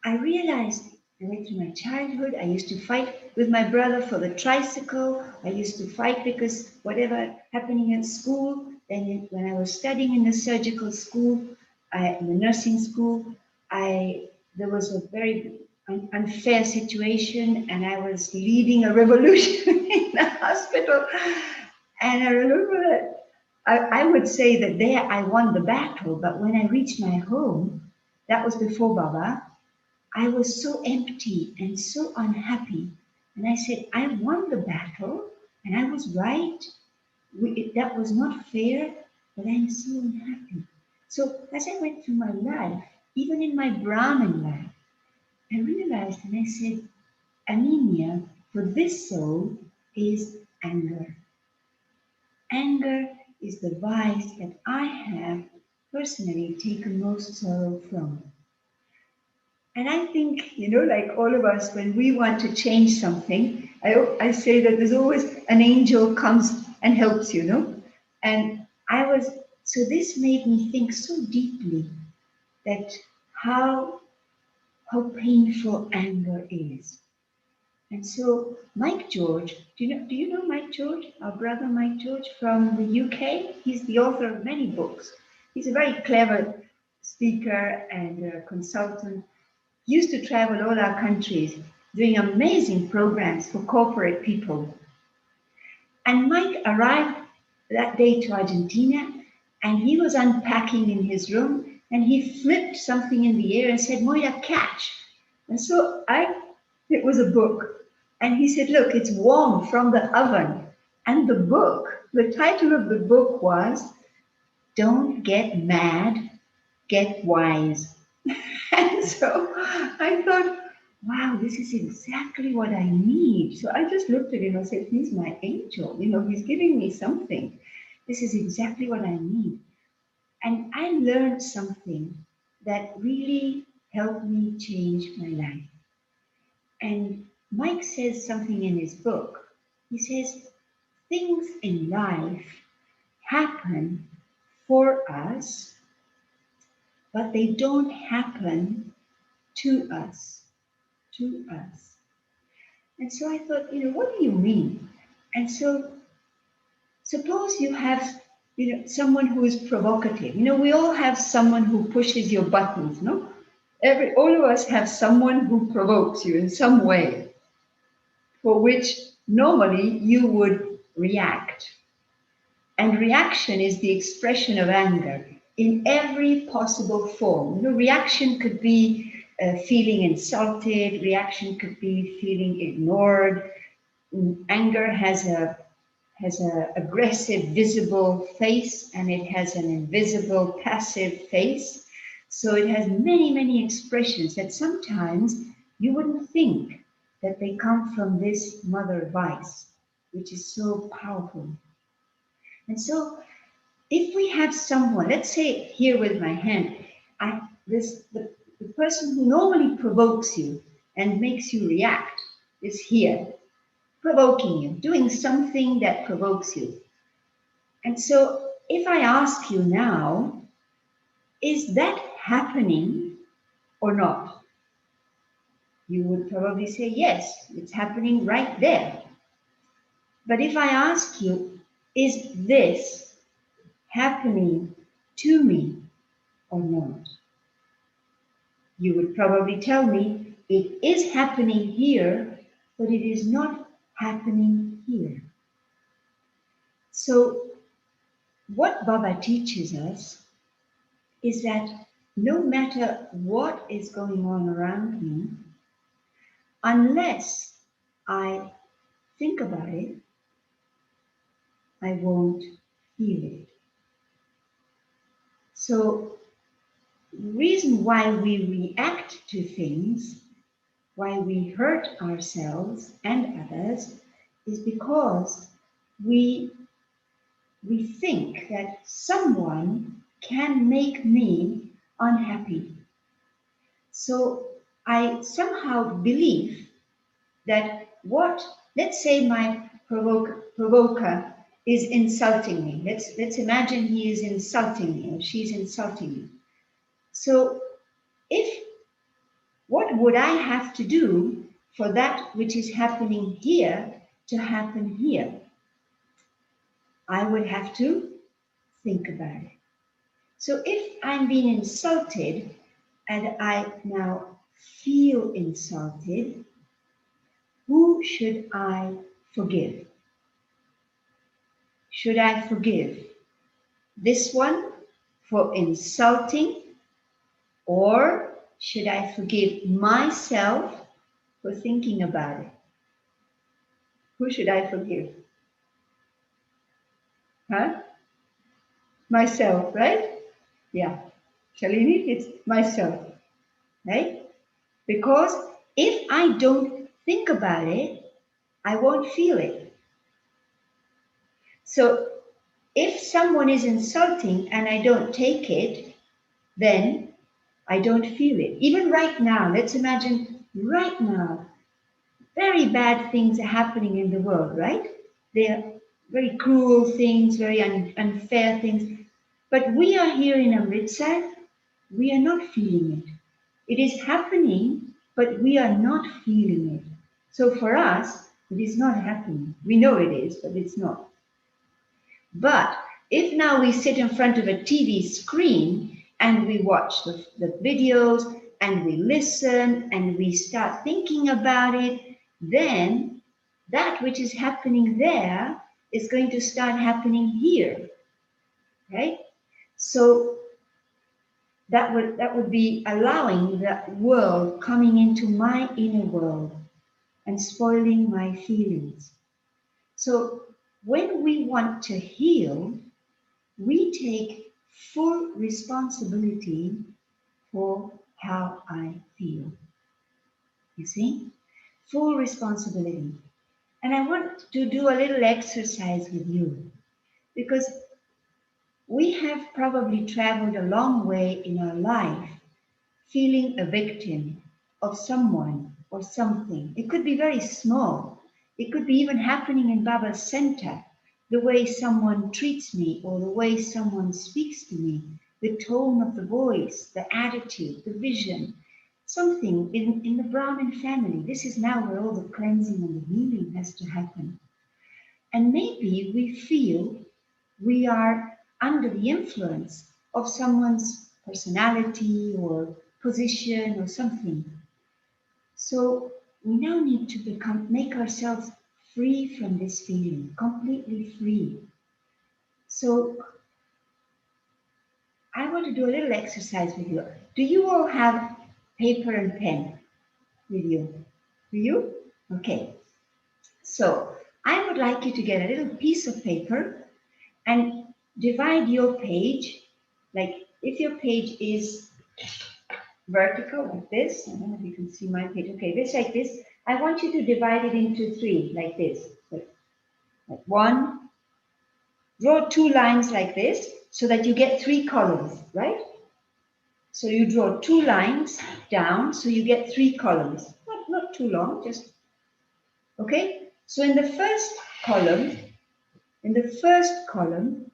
I realized I went through my childhood. I used to fight with my brother for the tricycle. I used to fight because whatever happening at school. Then when I was studying in the surgical school, in the nursing school, there was a very unfair situation, and I was leading a revolution in the hospital. And I remember that I would say that there I won the battle, but when I reached my home, that was before Baba, I was so empty and so unhappy. And I said, I won the battle and I was right. That was not fair, but I'm so unhappy. So as I went through my life, even in my Brahmin life, I realized and I said, anemia for this soul is anger. Anger is the vice that I have personally taken most sorrow from. And I think, like all of us, when we want to change something, I say that there's always an angel comes and helps, And so this made me think so deeply that how painful anger is. And so Mike George, do you know Mike George, our brother Mike George from the UK? He's the author of many books. He's a very clever speaker and consultant. He used to travel all our countries doing amazing programs for corporate people. And Mike arrived that day to Argentina, and he was unpacking in his room, and he flipped something in the air and said, Moira, catch. And so it was a book. And he said, look, it's warm from the oven. And the title of the book was, Don't Get Mad, Get Wise. And so I thought, wow, this is exactly what I need. So I just looked at him and said, he's my angel. He's giving me something. This is exactly what I need. And I learned something that really helped me change my life. And Mike says something in his book. He says, things in life happen for us, but they don't happen to us. And so I thought, what do you mean? And so suppose you have, someone who is provocative. We all have someone who pushes your buttons, no? All of us have someone who provokes you in some way, for which normally you would react. And reaction is the expression of anger in every possible form. Reaction could be feeling insulted, reaction could be feeling ignored. Anger has a aggressive visible face, and it has an invisible passive face. So it has many, many expressions that sometimes you wouldn't think that they come from this mother vice, which is so powerful. And so if we have someone, let's say here with my hand, The person who normally provokes you and makes you react is here, provoking you, doing something that provokes you. And so if I ask you now, is that happening or not? You would probably say, yes, it's happening right there. But if I ask you, is this happening to me or not? You would probably tell me, it is happening here, but it is not happening here. So what Baba teaches us is that no matter what is going on around me, unless I think about it, I won't feel it. So the reason why we react to things, why we hurt ourselves and others, is because we think that someone can make me unhappy. So I somehow believe that let's say my provoker is insulting me. Let's imagine he is insulting me or she's insulting me. So what would I have to do for that which is happening here to happen here? I would have to think about it. So if I'm being insulted and I now feel insulted, who should I forgive? Should I forgive this one for insulting, or should I forgive myself for thinking about it? Who should I forgive? Huh? Myself, right? Yeah. Shalini, it's myself, right? Because if I don't think about it, I won't feel it. So if someone is insulting and I don't take it, then I don't feel it. Even right now, let's imagine right now, very bad things are happening in the world, right? They're very cruel things, very unfair things. But we are here in Amritsar, we are not feeling it. It is happening, but we are not feeling it. So for us, it is not happening. We know it is, but it's not. But if now we sit in front of a TV screen and we watch the videos and we listen and we start thinking about it, then that which is happening there is going to start happening here, right? So that would be allowing that world coming into my inner world and spoiling my feelings. So when we want to heal, we take full responsibility for how I feel. You see? Full responsibility. And I want to do a little exercise with you, because we have probably traveled a long way in our life feeling a victim of someone or something. It could be very small. It could be even happening in Baba's center. The way someone treats me or the way someone speaks to me, the tone of the voice, the attitude, the vision, something in the Brahmin family. This is now where all the cleansing and the healing has to happen. And maybe we feel we are under the influence of someone's personality or position or something. So we now need to make ourselves free from this feeling, completely free. So I want to do a little exercise with you. Do you all have paper and pen with you? Do you? Okay. So I would like you to get a little piece of paper and divide your page. Like if your page is vertical like this, I don't know if you can see my page. Okay, this like this. I want you to divide it into three like this. Like one. Draw two lines like this so that you get three columns, right? So you draw 2 lines down, so you get 3 columns. Not too long, just, okay? So in the first column,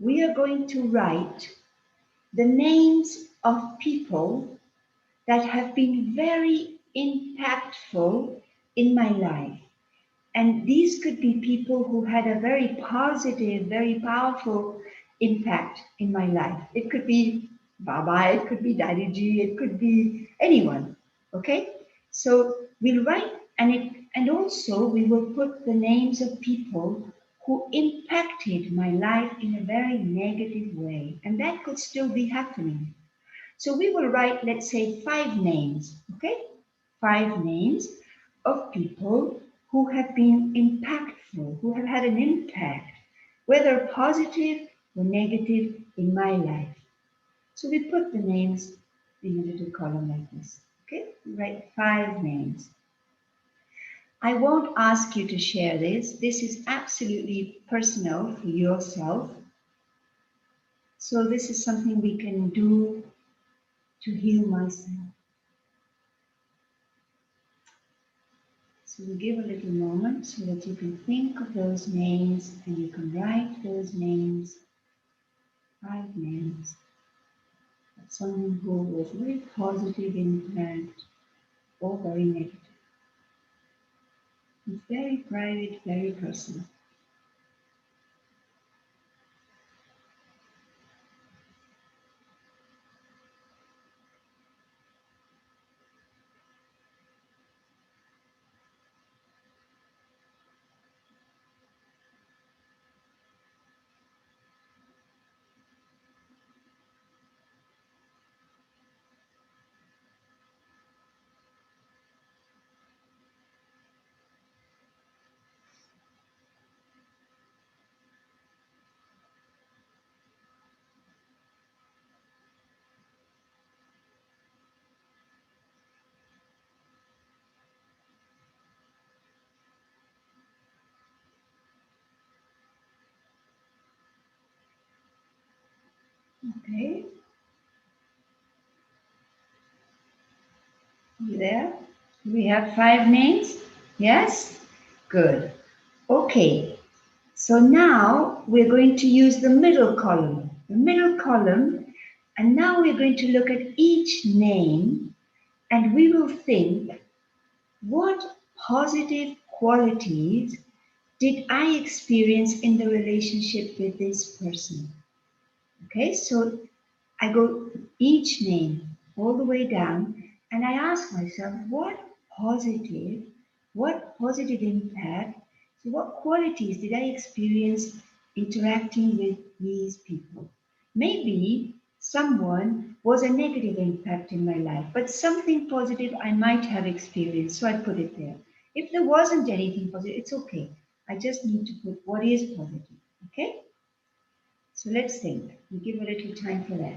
we are going to write the names of people that have been very impactful in my life. And these could be people who had a very positive, very powerful impact in my life. It could be Baba, it could be Daddy Ji, it could be anyone. Okay? So we'll write, and also we will put the names of people who impacted my life in a very negative way. And that could still be happening. So we will write, let's say, 5 names, okay? 5 names of people who have been impactful, who have had an impact, whether positive or negative in my life. So we put the names in a little column like this, okay? We write 5 names. I won't ask you to share this. This is absolutely personal for yourself. So this is something we can do to heal myself. So we give a little moment so that you can think of those names and you can write those names, 5 names of someone who was very positive impact or very negative. It's very private, very personal. Okay, you there? We have 5 names? Yes? Good. Okay, so now we're going to use the middle column. The middle column, and now we're going to look at each name and we will think, what positive qualities did I experience in the relationship with this person? Okay, so I go each name all the way down and I ask myself, what positive impact, so what qualities did I experience interacting with these people? Maybe someone was a negative impact in my life, but something positive I might have experienced, so I put it there. If there wasn't anything positive, it's okay. I just need to put what is positive, okay? So let's think. We give a little time for that.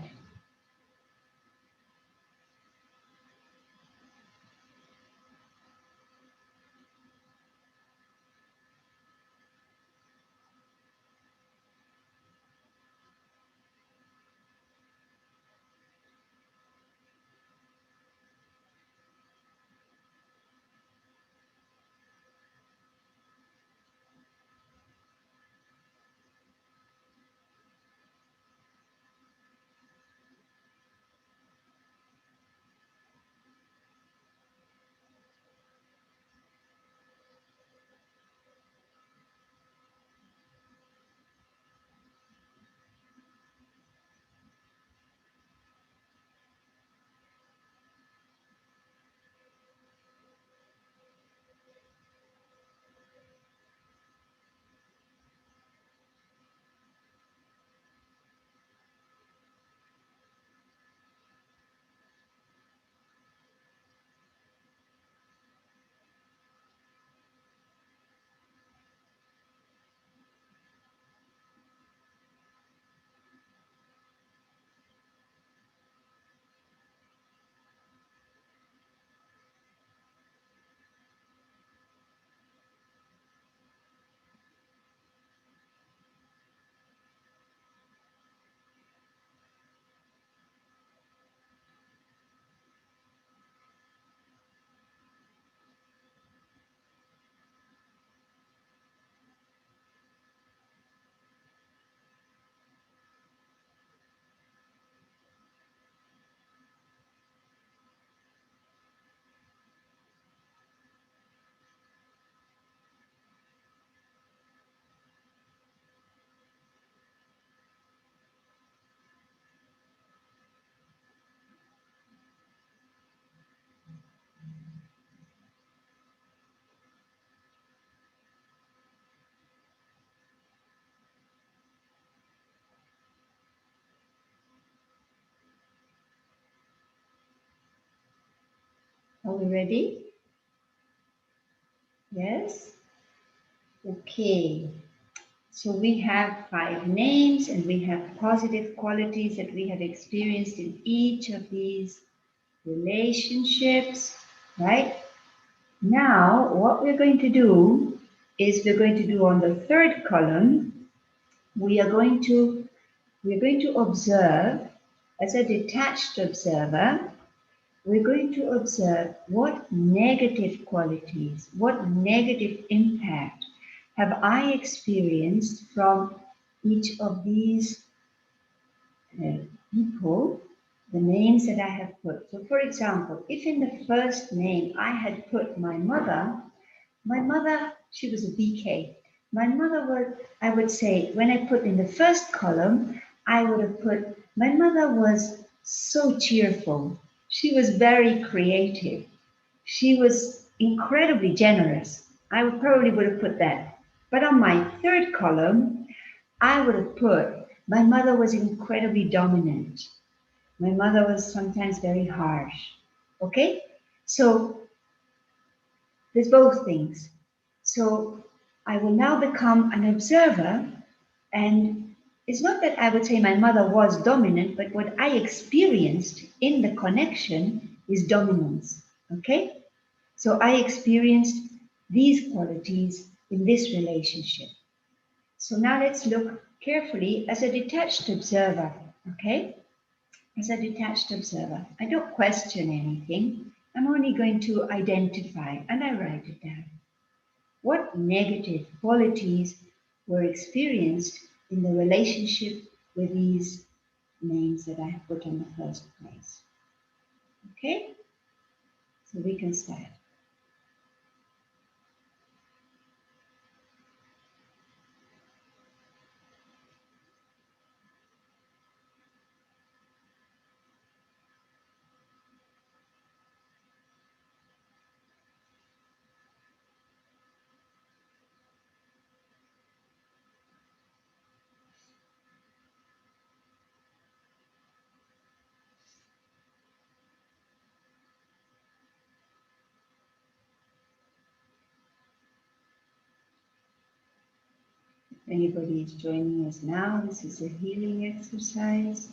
Are we ready? Yes? Okay. So we have 5 names and we have positive qualities that we have experienced in each of these relationships, right? Now, what we're going to do is we're going to do on the third column, we're going to observe as a detached observer. We're going to observe what negative qualities, what negative impact have I experienced from each of these people, the names that I have put. So, for example, if in the first name I had put my mother, she was a BK. My mother I would say, when I put in the first column, I would have put, my mother was so cheerful. She was very creative. She was incredibly generous. I would have put that. But on my third column, I would have put, my mother was incredibly dominant. My mother was sometimes very harsh. Okay? So there's both things. So I will now become an observer, and it's not that I would say my mother was dominant, but what I experienced in the connection is dominance. Okay? So I experienced these qualities in this relationship. So now let's look carefully as a detached observer. Okay? As a detached observer. I don't question anything. I'm only going to identify, and I write it down. What negative qualities were experienced in the relationship with these names that I have put in the first place? Okay? So we can start. If anybody is joining us now, this is a healing exercise.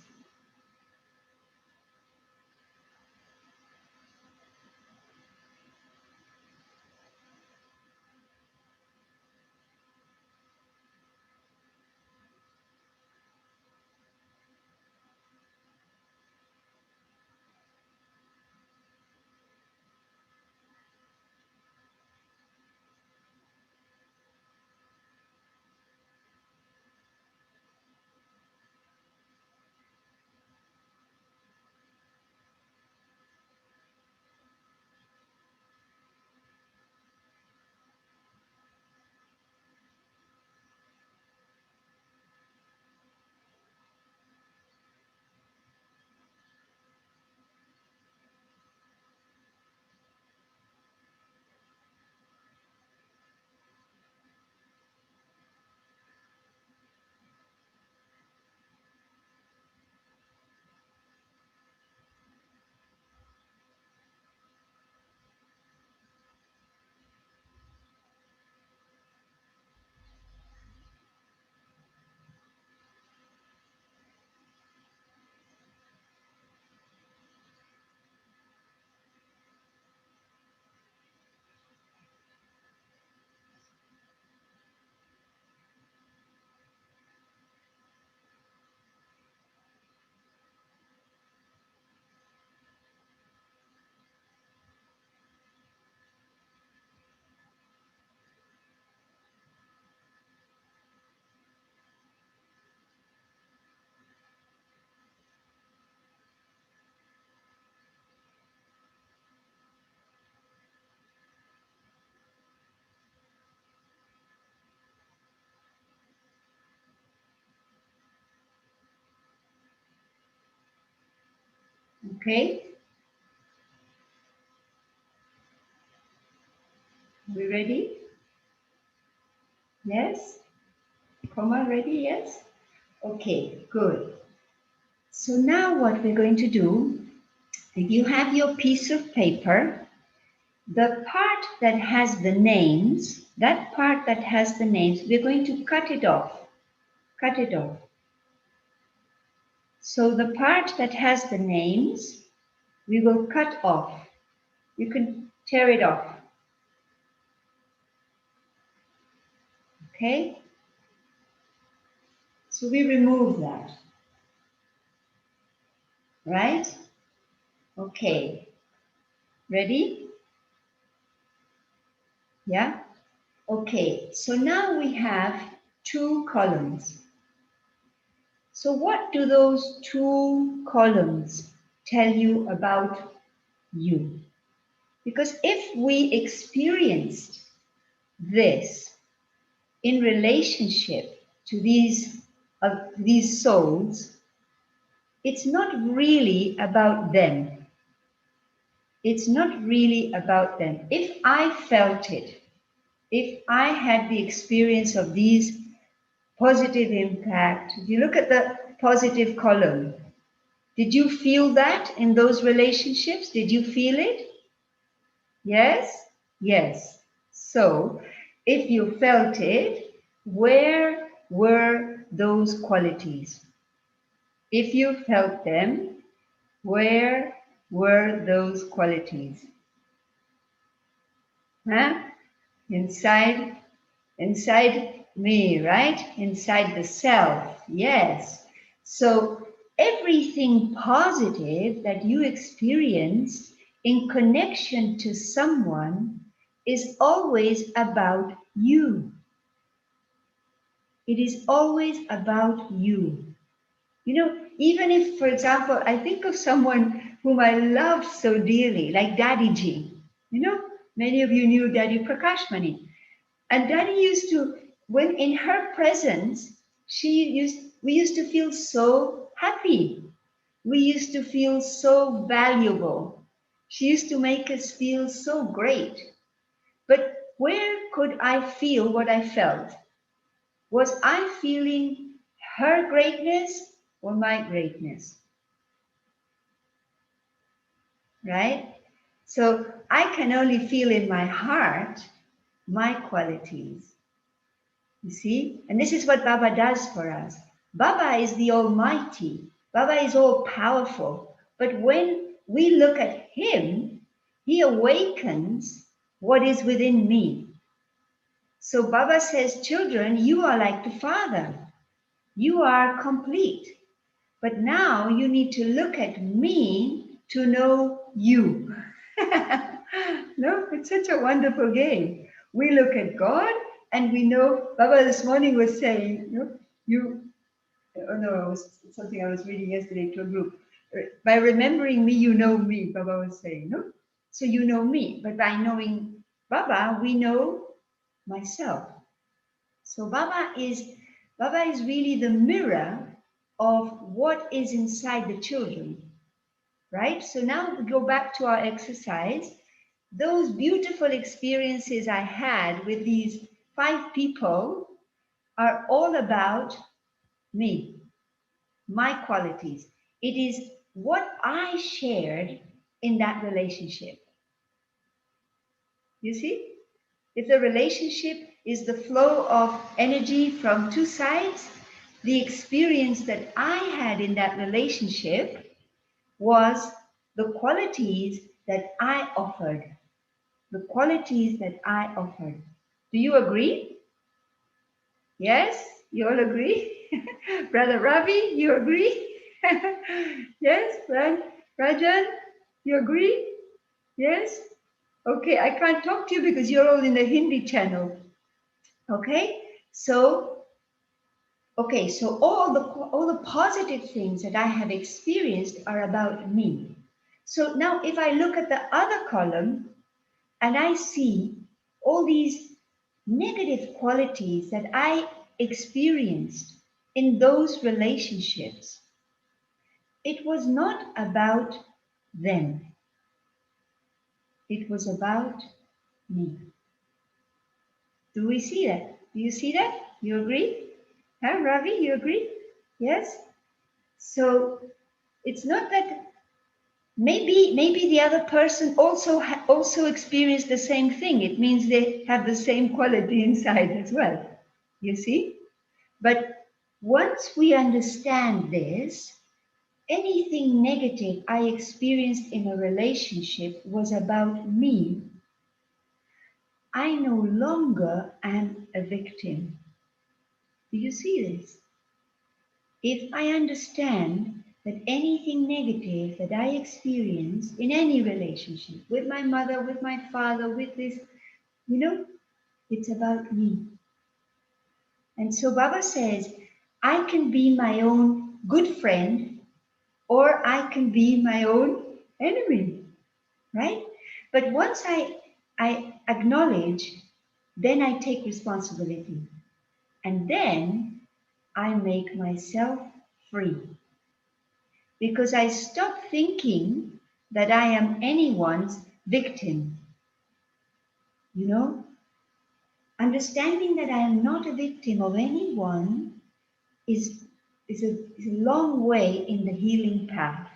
Okay? We ready? Yes? Comma ready? Yes? Okay, good. So now what we're going to do, you have your piece of paper the part that has the names, that part that has the names, we're going to cut it off. Cut it off. So the part that has the names, we will cut off. You can tear it off. Okay? So we remove that. Right? Okay. Ready? Yeah? Okay. So now we have two columns. So what do those two columns tell you about you? Because if we experienced this in relationship to these souls, it's not really about them. It's not really about them. If I felt it, if I had the experience of these positive impact, if you look at the positive column, did you feel that in those relationships? Did you feel it? Yes? Yes. So, if you felt it, where were those qualities? If you felt them, where were those qualities? Huh? Inside me, right? Inside the self. Yes. So everything positive that you experience in connection to someone is always about you. It is always about you. You know, even if, for example, I think of someone whom I loved so dearly, like Daddy Ji. You know, many of you knew Daddy Prakashmani. And Daddy used to, when in her presence, we used to feel so happy. We used to feel so valuable. She used to make us feel so great. But where could I feel what I felt? Was I feeling her greatness or my greatness? Right? So I can only feel in my heart my qualities. You see? And this is what Baba does for us. Baba is the Almighty. Baba is all powerful. But when we look at Him, He awakens what is within me. So Baba says, children, you are like the Father. You are complete. But now you need to look at me to know you. No, it's such a wonderful game. We look at God and we know, Baba this morning was saying, oh no, it was something I was reading yesterday to a group. By remembering me, you know me, Baba was saying, no? So you know me, but by knowing Baba, we know myself. So Baba is really the mirror of what is inside the children, right? So now we go back to our exercise. Those beautiful experiences I had with these 5 people are all about me, my qualities. It is what I shared in that relationship. You see? If the relationship is the flow of energy from 2 sides, the experience that I had in that relationship was the qualities that I offered. The qualities that I offered. Do you agree? Yes? You all agree? Brother Ravi, you agree? Yes? Rajan, you agree? Yes? Okay, I can't talk to you because you're all in the Hindi channel. Okay? So all the positive things that I have experienced are about me. So now if I look at the other column and I see all these negative qualities that I experienced in those relationships, it was not about them. It was about me. Do we see that? Do you see that? You agree? Huh, Ravi, you agree? Yes? So it's not that maybe the other person also experienced the same thing. It means they have the same quality inside as well. You see? But once we understand this, anything negative I experienced in a relationship was about me. I no longer am a victim. Do you see this? If I understand that anything negative that I experience in any relationship, with my mother, with my father, with this, it's about me. And so Baba says, I can be my own good friend or I can be my own enemy, right? But once I acknowledge, then I take responsibility. And then I make myself free. Because I stop thinking that I am anyone's victim. Understanding that I am not a victim of anyone is a long way in the healing path.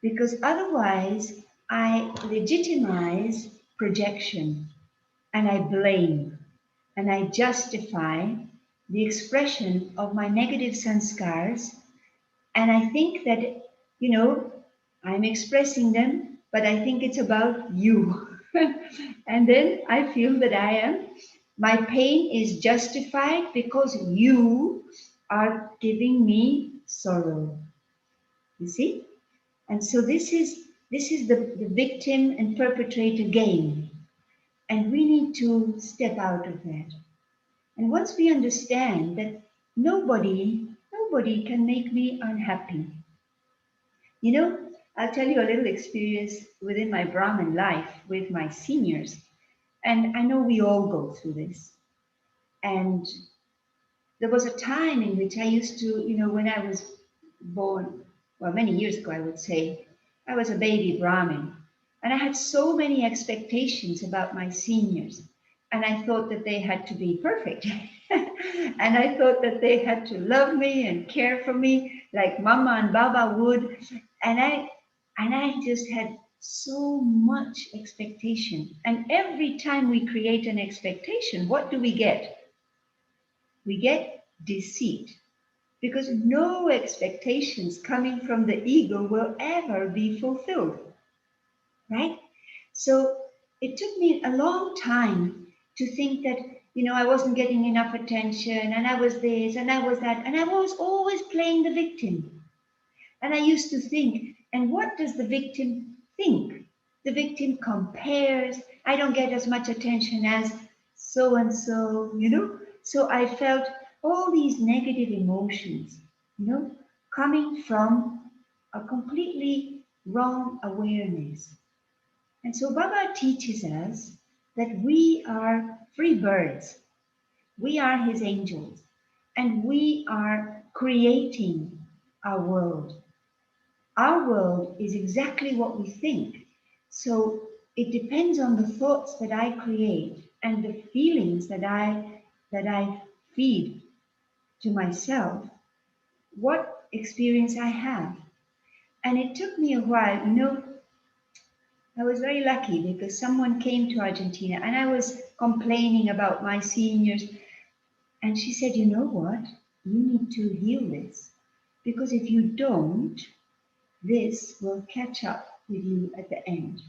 Because otherwise, I legitimize projection and I blame and I justify the expression of my negative sanskars. And I think that, I'm expressing them, but I think it's about you. And then I feel that my pain is justified because you are giving me sorrow. You see? And so this is the victim and perpetrator game. And we need to step out of that. And once we understand that nobody can make me unhappy. I'll tell you a little experience within my Brahmin life with my seniors. And I know we all go through this. And there was a time in which I used to, when I was born, well, many years ago, I would say, I was a baby Brahmin. And I had so many expectations about my seniors. And I thought that they had to be perfect. And I thought that they had to love me and care for me like Mama and Baba would. And I just had so much expectation. And every time we create an expectation, what do we get? We get deceit. Because no expectations coming from the ego will ever be fulfilled. Right? So it took me a long time to think that, I wasn't getting enough attention and I was this and I was that. And I was always playing the victim. And I used to think, and what does the victim think? The victim compares. I don't get as much attention as so and so, So I felt all these negative emotions, coming from a completely wrong awareness. And so Baba teaches us that we are free birds. We are his angels. And we are creating our world. Our world is exactly what we think. So it depends on the thoughts that I create and the feelings that I feed to myself, what experience I have. And it took me a while, I was very lucky because someone came to Argentina and I was complaining about my seniors. And she said, you know what? You need to heal this. Because if you don't, this will catch up with you at the end.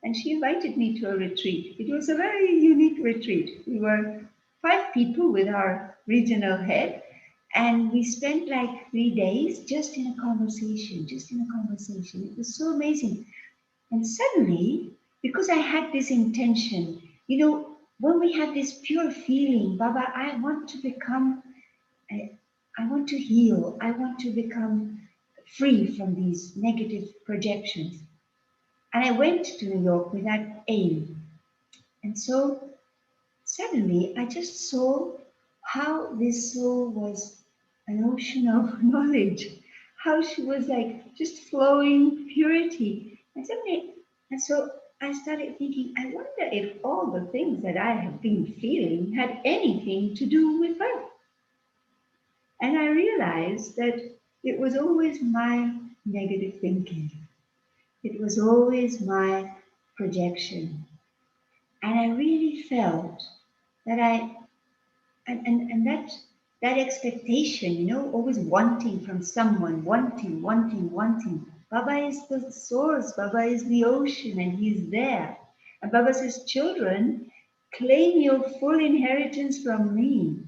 And she invited me to a retreat. It was a very unique retreat. We were 5 people with our regional head. And we spent like 3 days just in a conversation. It was so amazing. And suddenly, because I had this intention, when we have this pure feeling, Baba, I want to become, I want to heal, I want to become free from these negative projections. And I went to New York with that aim. And so suddenly I just saw how this soul was an ocean of knowledge, how she was like just flowing purity. And so I started thinking, I wonder if all the things that I have been feeling had anything to do with her. And I realized that it was always my negative thinking. It was always my projection. And I really felt that that expectation, you know, always wanting from someone, wanting. Baba is the source, Baba is the ocean, and he's there. And Baba says, children, claim your full inheritance from me.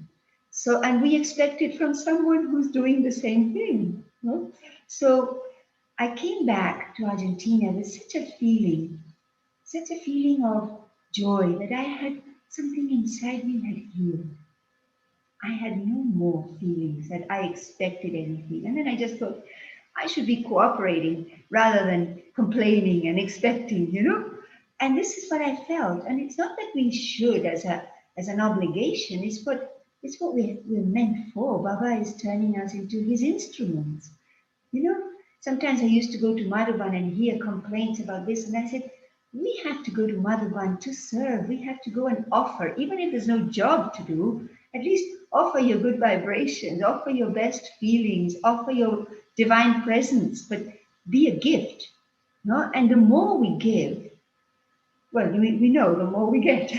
So, and we expect it from someone who's doing the same thing. No? So I came back to Argentina with such a feeling of joy that I had something inside me had healed. I had no more feelings that I expected anything. And then I just thought, I should be cooperating rather than complaining and expecting, you know? And this is what I felt. And it's not that we should as an obligation, it's what we're meant for. Baba is turning us into his instruments. You know, sometimes I used to go to Madhuban and hear complaints about this, and I said, we have to go to Madhuban to serve. We have to go and offer, even if there's no job to do, at least offer your good vibrations, offer your best feelings, offer your divine presence, but be a gift. No? And the more we give, well, we know the more we get.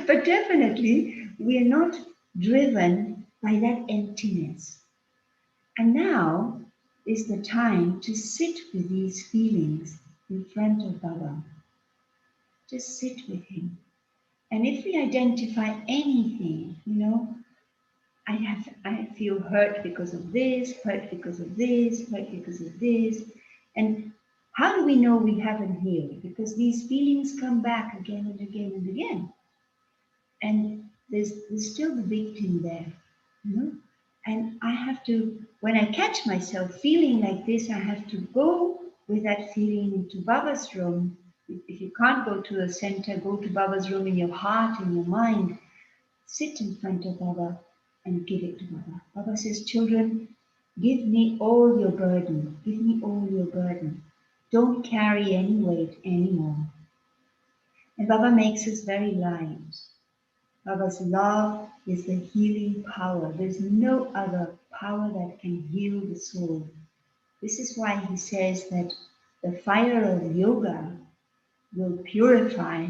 But definitely, we are not driven by that emptiness. And now is the time to sit with these feelings in front of Baba. Just sit with him. And if we identify anything, you know, I feel hurt because of this, hurt because of this, hurt because of this. And how do we know we haven't healed? Because these feelings come back again and again and again. And there's still the victim there, you know? And I have to, when I catch myself feeling like this, I have to go with that feeling into Baba's room. If you can't go to a center, go to Baba's room in your heart, in your mind. Sit in front of Baba and give it to Baba. Baba says, children, give me all your burden. Give me all your burden. Don't carry any weight anymore. And Baba makes us very light. Baba's love is the healing power. There's no other power that can heal the soul. This is why he says that the fire of yoga will purify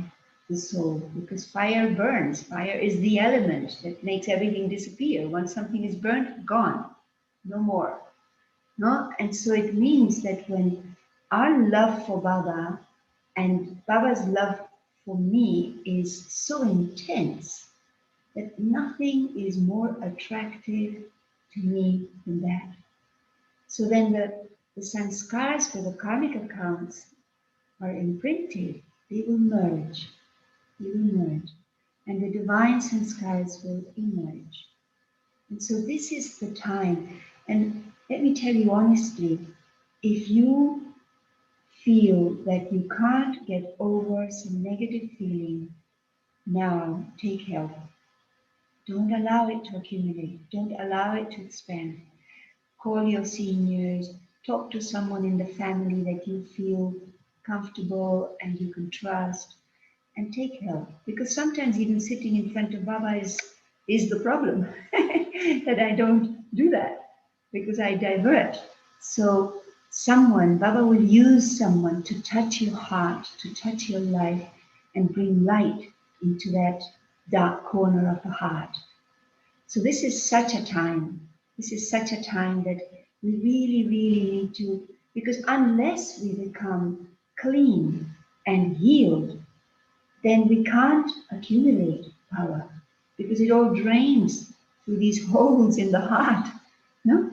the soul, because fire burns. Fire is the element that makes everything disappear. Once something is burnt, gone, no more. No? And so it means that when our love for Baba and Baba's love for me is so intense, that nothing is more attractive to me than that. So then the sanskars for the karmic accounts are imprinted. They will merge. They will merge. And the divine sanskars will emerge. And so this is the time. And let me tell you honestly, if you feel that you can't get over some negative feeling, now take help. Don't allow it to accumulate. Don't allow it to expand. Call your seniors. Talk to someone in the family that you feel comfortable and you can trust, and take help. Because sometimes even sitting in front of Baba is the problem. That I don't do that because I divert. So Baba will use someone to touch your heart, to touch your life, and bring light into that dark corner of the heart. So this is such a time. This is such a time that we really, really need to, because unless we become clean and healed, then we can't accumulate power, because it all drains through these holes in the heart. No?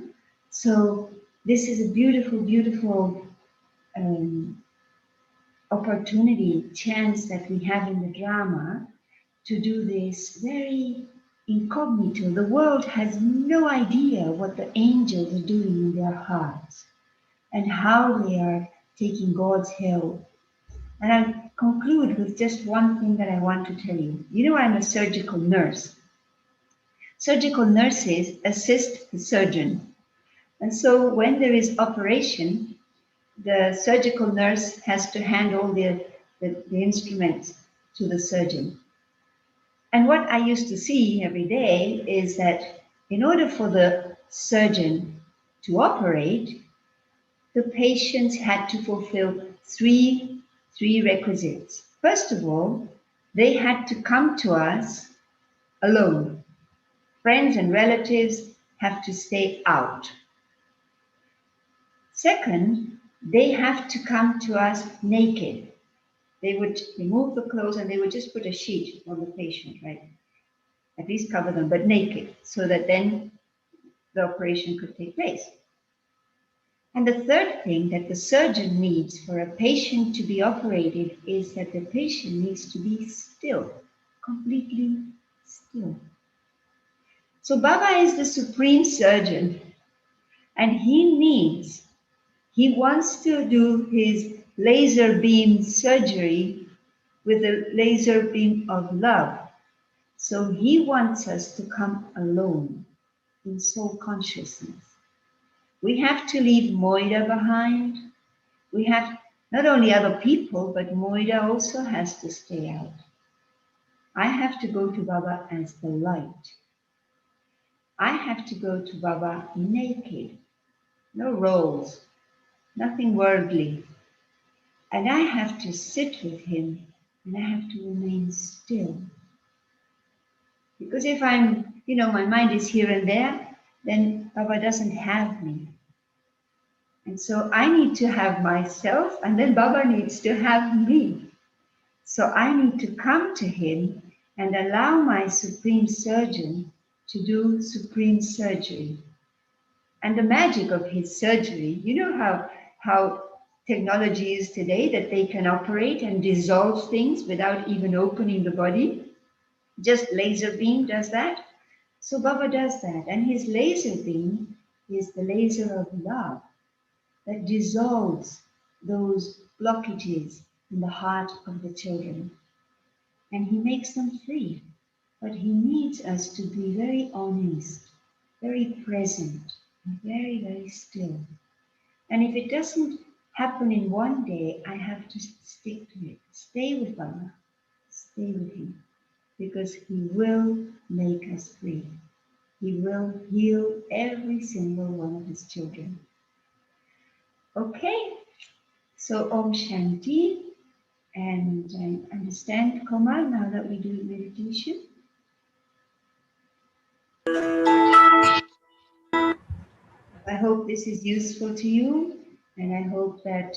So this is a beautiful, beautiful opportunity, chance that we have in the drama to do this very incognito. The world has no idea what the angels are doing in their hearts and how they are taking God's help. And I'll conclude with just one thing that I want to tell you. You know, I'm a surgical nurse. Surgical nurses assist the surgeon. And so when there is operation, the surgical nurse has to hand all the instruments to the surgeon. And what I used to see every day is that in order for the surgeon to operate, the patients had to fulfill three requisites. First of all, they had to come to us alone. Friends and relatives have to stay out. Second, they have to come to us naked. They would remove the clothes and they would just put a sheet on the patient, right? At least cover them, but naked, so that then the operation could take place. And the third thing that the surgeon needs for a patient to be operated is that the patient needs to be still, completely still. So Baba is the supreme surgeon, and he wants to do his laser beam surgery with a laser beam of love. So he wants us to come alone in soul consciousness. We have to leave Moira behind. We have not only other people, but Moira also has to stay out. I have to go to Baba as the light. I have to go to Baba naked, no roles, nothing worldly. And I have to sit with him and I have to remain still. Because if I'm, my mind is here and there, then Baba doesn't have me. And so I need to have myself, and then Baba needs to have me. So I need to come to him and allow my supreme surgeon to do supreme surgery. And the magic of his surgery, you know how technology is today, that they can operate and dissolve things without even opening the body. Just laser beam does that. So Baba does that. And his laser beam is the laser of love that dissolves those blockages in the heart of the children. And he makes them free. But he needs us to be very honest, very present, and very, very still. And if it doesn't happen in one day, I have to stick to it. Stay with Baba. Stay with him. Because he will make us free. He will heal every single one of his children. Okay, so Om Shanti, and I understand, Komal, now that we do meditation. I hope this is useful to you, and I hope that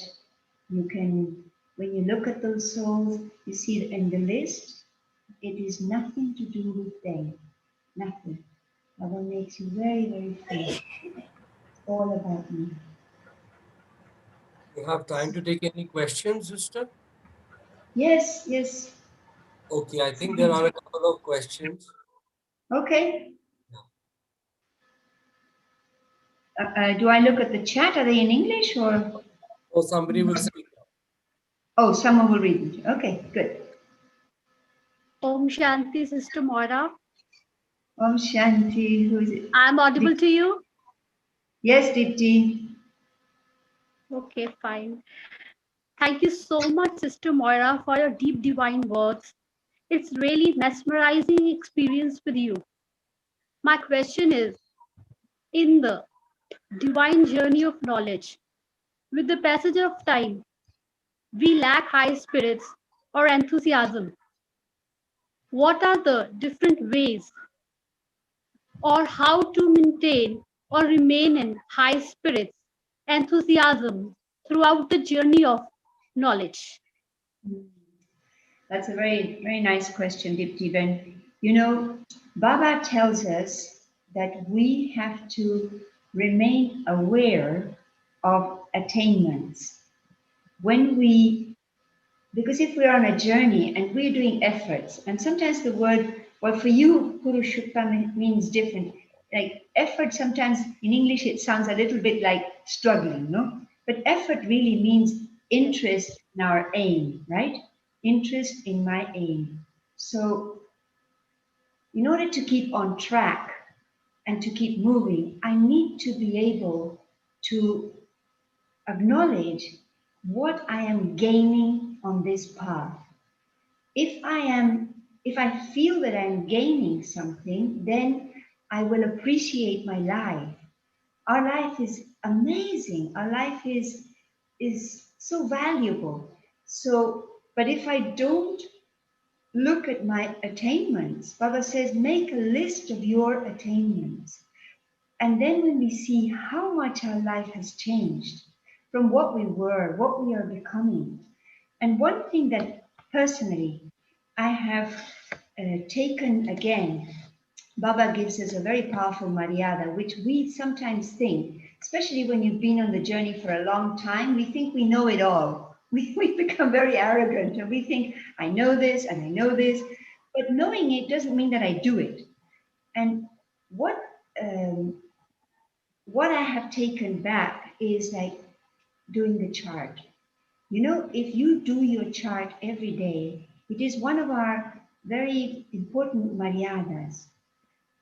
you can, when you look at those souls, you see in the list, it is nothing to do with them, nothing. Baba makes you very, very free. It's all about me. You have time to take any questions, sister? Yes, yes. Okay, I think there are a couple of questions. Okay. Do I look at the chat? Are they in English or? Oh, somebody will speak. Oh, someone will read it. Okay, good. Om Shanti, Sister Moira. Om Shanti. Who is it? I'm audible to you? Yes, Dipti. Okay, fine. Thank you so much, Sister Moira, for your deep divine words. It's really mesmerizing experience with you. My question is, in the divine journey of knowledge, with the passage of time, we lack high spirits or enthusiasm. What are the different ways or how to maintain or remain in high spirits, enthusiasm throughout the journey of knowledge? That's a very, very nice question, Dipti Ben. Baba tells us that we have to remain aware of attainments. Because if we're on a journey and we're doing efforts, and sometimes the word, well, for you, Purushottam means different. Like effort, sometimes in English it sounds a little bit like struggling, no? But effort really means interest in our aim, right? Interest in my aim. So in order to keep on track and to keep moving, I need to be able to acknowledge what I am gaining on this path. If I feel that I'm gaining something, then I will appreciate my life. Our life is amazing. Our life is so valuable. So, but if I don't look at my attainments, Baba says, make a list of your attainments. And then when we see how much our life has changed from what we were, what we are becoming. And one thing that personally I have taken again, Baba gives us a very powerful Maryada, which we sometimes think, especially when you've been on the journey for a long time, we think we know it all. We become very arrogant and we think, I know this and I know this, but knowing it doesn't mean that I do it. And what I have taken back is like doing the chart. You know, if you do your chart every day, it is one of our very important Maryadas.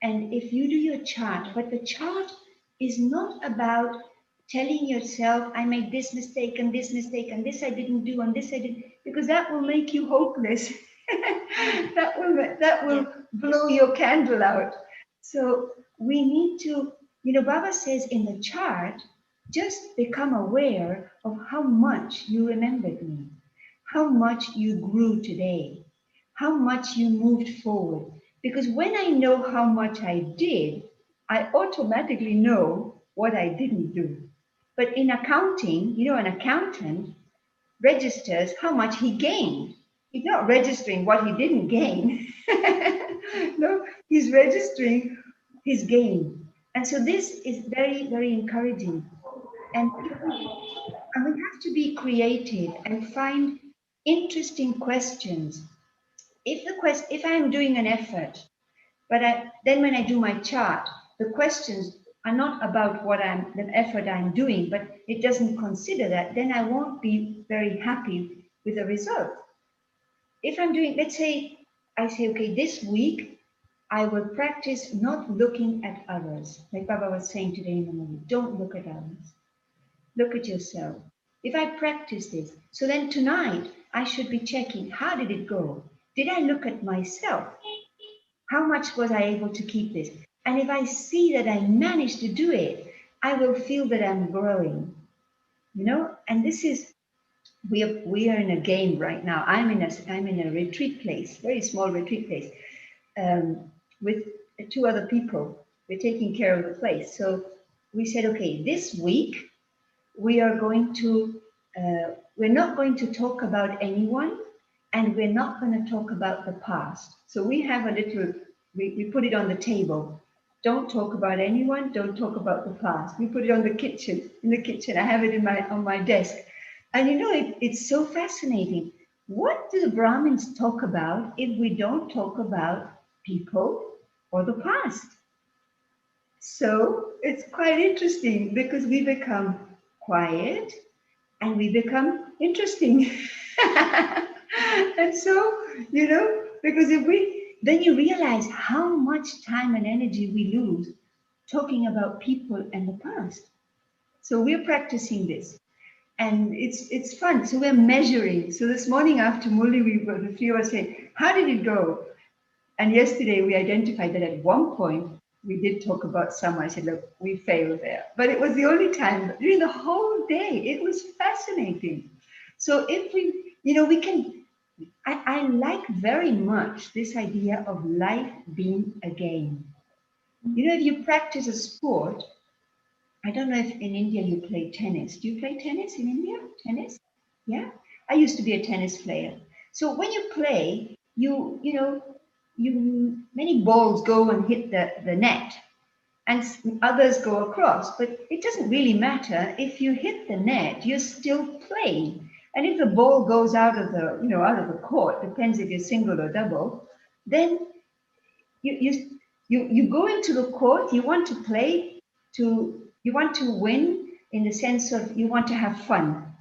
And if you do your chart, but the chart is not about telling yourself, I made this mistake and this mistake and this I didn't do and this I did, because that will make you hopeless. that will blow your candle out. So we need to, you know, Baba says in the chart, just become aware of how much you remembered me, how much you grew today, how much you moved forward. Because when I know how much I did, I automatically know what I didn't do. But in accounting, you know, an accountant registers how much he gained. He's not registering what he didn't gain. No, he's registering his gain. And so this is very, very encouraging. And we have to be creative and find interesting questions. If I'm doing an effort, but then when I do my chart, the questions are not about the effort I'm doing, but it doesn't consider that, then I won't be very happy with the result. If I'm doing, let's say, I say, okay, this week, I will practice not looking at others. Like Baba was saying today in the morning, don't look at others. Look at yourself. If I practice this, so then tonight I should be checking, how did it go? Did I look at myself? How much was I able to keep this? And if I see that I managed to do it, I will feel that I'm growing, you know? And this is, we are in a game right now. I'm in a retreat place, very small retreat place, with two other people. We're taking care of the place. So we said, okay, this week we are going to, we're not going to talk about anyone, and we're not going to talk about the past. So we have a little, we put it on the table. Don't talk about anyone, don't talk about the past. We put it on the kitchen, in the kitchen. I have it on my desk. And you know, it's so fascinating. What do the Brahmins talk about if we don't talk about people or the past? So it's quite interesting because we become quiet and we become interesting. And so, you know, because then you realize how much time and energy we lose talking about people and the past. So we're practicing this and it's fun. So we're measuring. So this morning after Muli, the three of us said, how did it go? And yesterday we identified that at one point we did talk about someone. I said, look, we failed there. But it was the only time during the whole day. It was fascinating. So if we, you know, we can, I like very much this idea of life being a game. You know, if you practice a sport, I don't know if in India you play tennis. Do you play tennis in India? Tennis? Yeah. I used to be a tennis player. So when you play, many balls go and hit the net and others go across, but it doesn't really matter. If you hit the net, you're still playing. And if the ball goes out of the court, depends if you're single or double, then you go into the court, you want to play, you want to win in the sense of you want to have fun.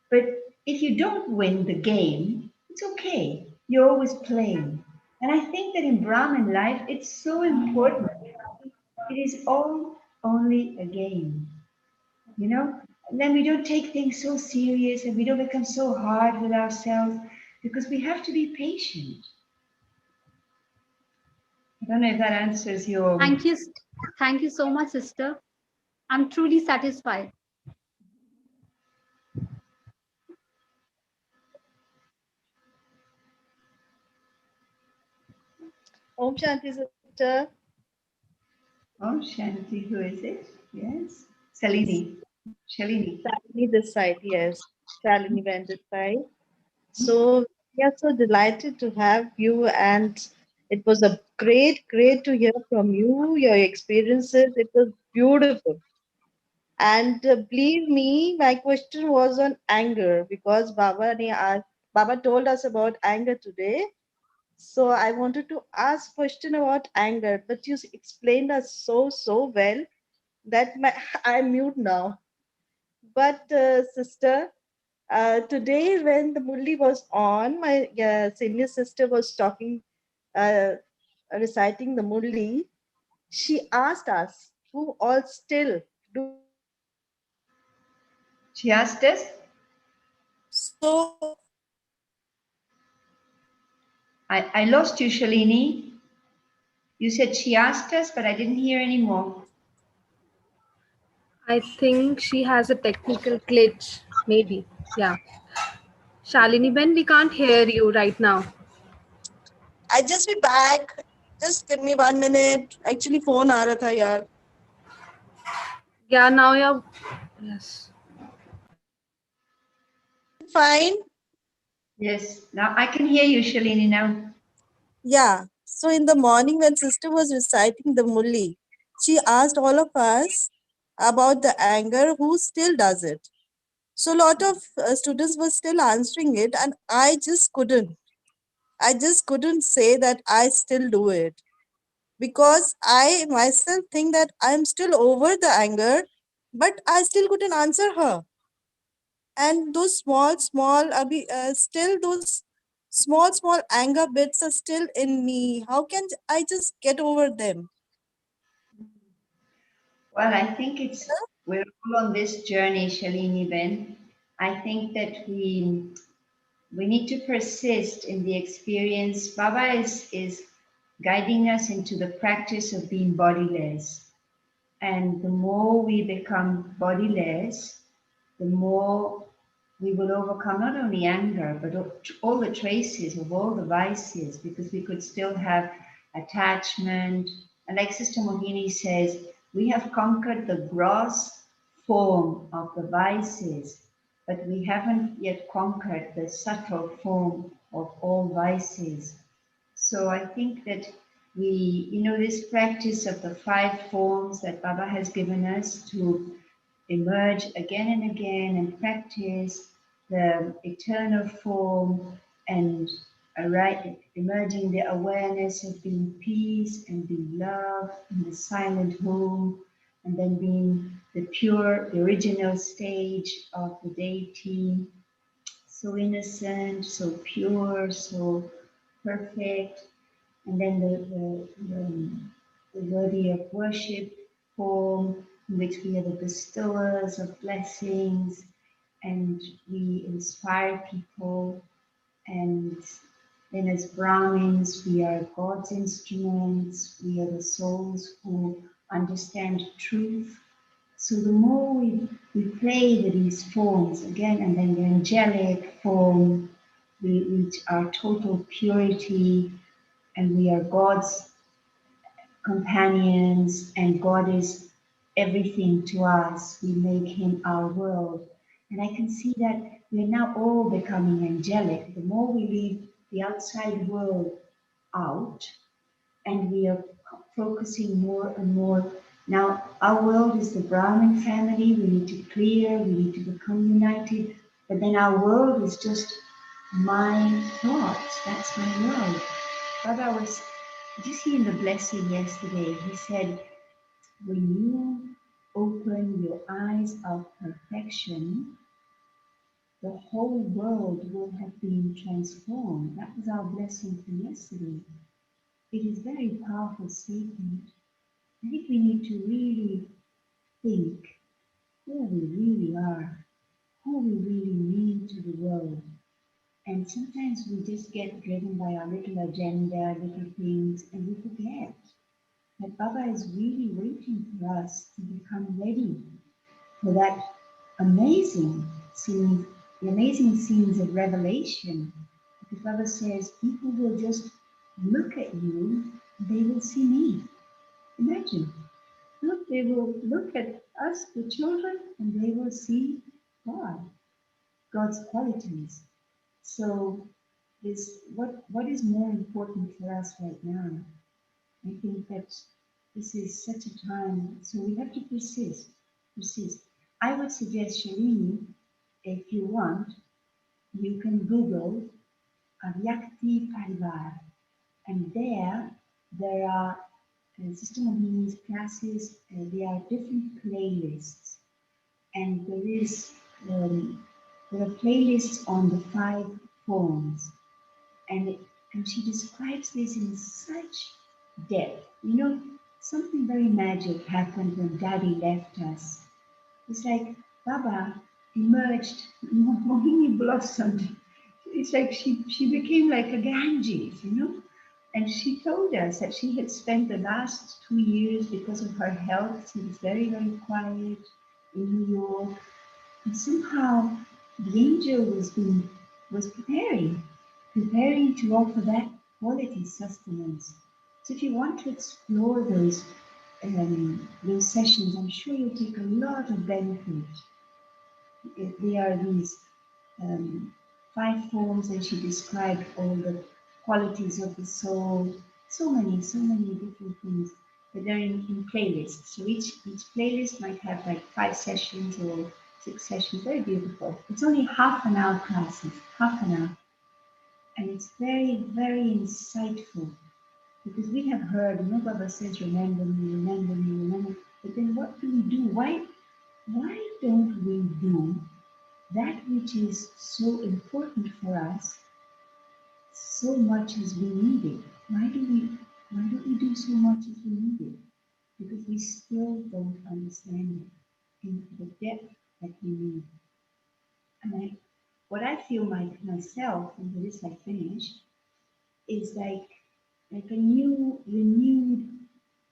But if you don't win the game, it's okay. You're always playing. And I think that in Brahmin life, it's so important. It is all only a game, you know? And then we don't take things so serious and we don't become so hard with ourselves because we have to be patient. I don't know if that answers your... Thank you so much, sister. I'm truly satisfied. Om Shanti, sister. Oh, Shanti, who is it? Yes. Salini. Shalini. Shalini this side, yes. Shalini went this side. So we are so delighted to have you, and it was a great to hear from you, your experiences. It was beautiful. And believe me, my question was on anger because Baba told us about anger today. So I wanted to ask question about anger, but you explained us so well that I'm mute now. But sister, today when the Murli was on, my senior sister was talking, uh, reciting the Murli. She asked us who all still do anger. She asked us? So I lost you, Shalini. You said she asked us, but I didn't hear anymore. I think she has a technical glitch, maybe. Yeah. Shalini Ben, we can't hear you right now. I just be back. Just give me 1 minute. Actually, phone आ रहा था यार. Yeah, now you're. Yes. Fine. Yes, now I can hear you, Shalini, now. Yeah. So in the morning when sister was reciting the Mulli, she asked all of us about the anger, who still does it. So a lot of students were still answering it, and I just couldn't. I just couldn't say that I still do it because I myself think that I'm still over the anger, but I still couldn't answer her. And those still those small anger bits are still in me. How can I just get over them? Well, I think we're all on this journey, Shalini Ben. I think that we need to persist in the experience. Baba is guiding us into the practice of being bodiless. And the more we become bodiless, the more we will overcome not only anger, but all the traces of all the vices, because we could still have attachment. And like Sister Mohini says, we have conquered the gross form of the vices, but we haven't yet conquered the subtle form of all vices. So I think that this practice of the 5 forms that Baba has given us to emerge again and again and practice the eternal form and emerging the awareness of being peace and being love in the silent home, and then being the pure, the original stage of the deity, so innocent, so pure, so perfect, and then the worthy of worship form, in which we are the bestowers of blessings and we inspire people. And then, as Brahmins, we are God's instruments, we are the souls who understand truth. So, the more we play with these forms again, and then the angelic form, we reach our total purity and we are God's companions, and God is everything to us. We make Him our world. And I can see that we're now all becoming angelic. The more we leave the outside world out, and we are focusing more and more. Now, our world is the Brahmin family. We need to clear, we need to become united. But then our world is just my thoughts. That's my world. Baba was, did you see in the blessing yesterday? He said, when you open your eyes of perfection, the whole world will have been transformed. That was our blessing for yesterday. It is a very powerful statement. I think we need to really think who we really are, who we really mean to the world. And sometimes we just get driven by our little agenda, little things, and we forget that Baba is really waiting for us to become ready for that amazing scene, the amazing scenes of revelation. Because Baba says people will just look at you, they will see me. Imagine. Look, they will look at us, the children, and they will see God, God's qualities. So this what is more important for us right now? I think that this is such a time, so we have to persist, persist. I would suggest, Shalini, if you want, you can Google Avyakti Parivar, and there are System of Meanings classes, there are different playlists, and there are playlists on the 5 forms, and and she describes this in such depth. You know, something very magic happened when Daddy left us. It's like Baba emerged, Mohini blossomed. It's like she became like a Ganges, you know. And she told us that she had spent the last 2 years, because of her health, she was very, very quiet in New York. And somehow the angel was preparing to offer that quality sustenance. So if you want to explore those sessions, I'm sure you'll take a lot of benefit. They are these 5 forms, and she described all the qualities of the soul. So many different things. But they're in playlists. So each playlist might have like 5 sessions or 6 sessions. Very beautiful. It's only half an hour classes, half an hour. And it's very, very insightful, because we have heard, you know, Baba says, remember me, remember me, remember. But then what do we do? Why don't we do that which is so important for us so much as we need it? Why don't we do so much as we need it? Because we still don't understand it in the depth that we need. And what I feel myself, and with this I finish, is like a new renewed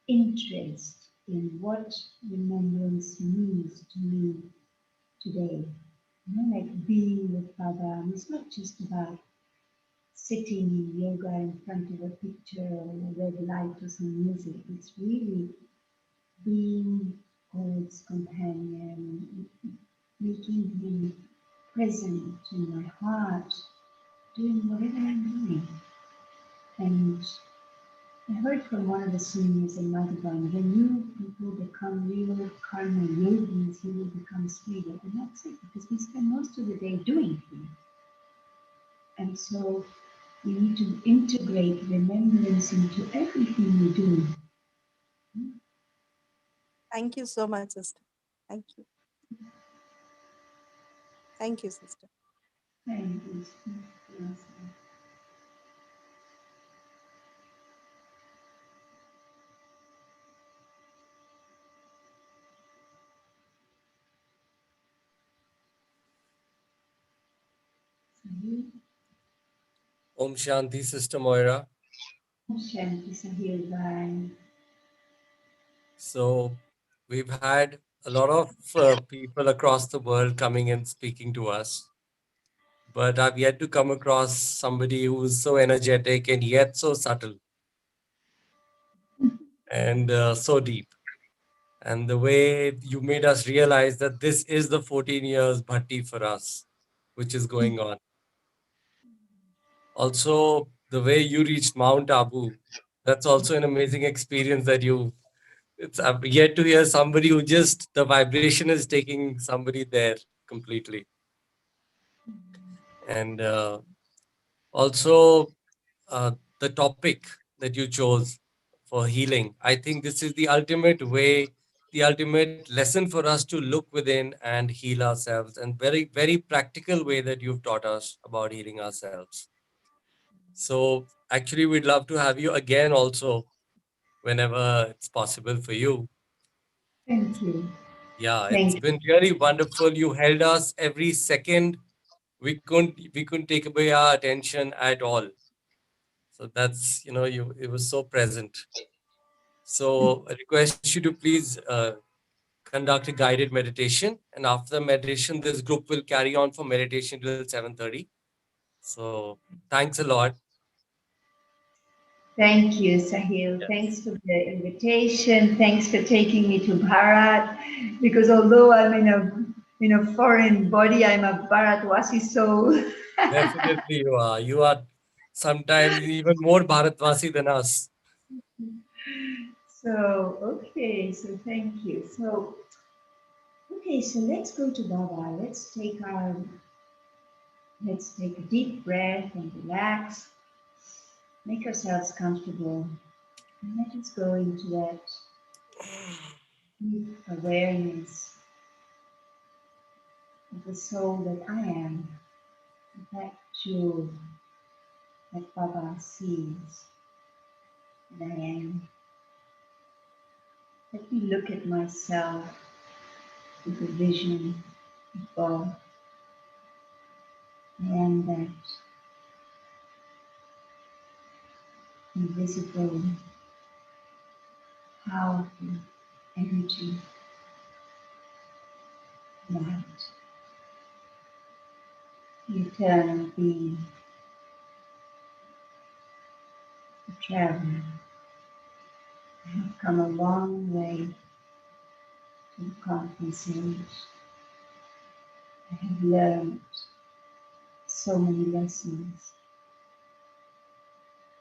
interest in what remembrance means to me today. You know, like being with Baba. And it's not just about sitting in yoga in front of a picture or a red light or some music. It's really being God's companion, making him present in my heart, doing whatever I'm doing. And I heard from one of the seniors in Madhavan, when you people become real karma yogis, you will become stable. And that's it, because we spend most of the day doing things. And so we need to integrate remembrance into everything we do. Thank you so much, sister. Thank you. Thank you, sister. Thank you. Yes. Om Shanti, Sister Moira. Shanti Sahil Bhai. So we've had a lot of people across the world coming and speaking to us, but I've yet to come across somebody who's so energetic and yet so subtle and so deep. And the way you made us realize that this is the 14 years bhakti for us, which is going on. Also, the way you reached Mount Abu, that's also an amazing experience that I've yet to hear somebody who just, the vibration is taking somebody there completely. And also, the topic that you chose for healing, I think this is the ultimate way, the ultimate lesson for us to look within and heal ourselves, and very, very practical way that you've taught us about healing ourselves. So actually, we'd love to have you again also whenever it's possible for you. Thank you. Yeah, it's Thank you. been really wonderful. You held us every second. We couldn't take away our attention at all. So that's, it was so present. So I request you to please conduct a guided meditation. And after the meditation, this group will carry on for meditation till 7:30. So thanks a lot. Thank you, Sahil. Yes. Thanks for the invitation. Thanks for taking me to Bharat. Because although I'm in a foreign body, I'm a Bharatwasi soul. Definitely you are. You are sometimes even more Bharatvasi than us. So, okay, so thank you. So, okay, so let's go to Baba. Let's take a deep breath and relax. Make ourselves comfortable. And let us go into that deep awareness of the soul that I am, that jewel that Baba sees that I am. Let me look at myself with the vision of God. I am that invisible, powerful energy, light, the eternal being, the traveler. I have come a long way to the conference age. I have learned so many lessons.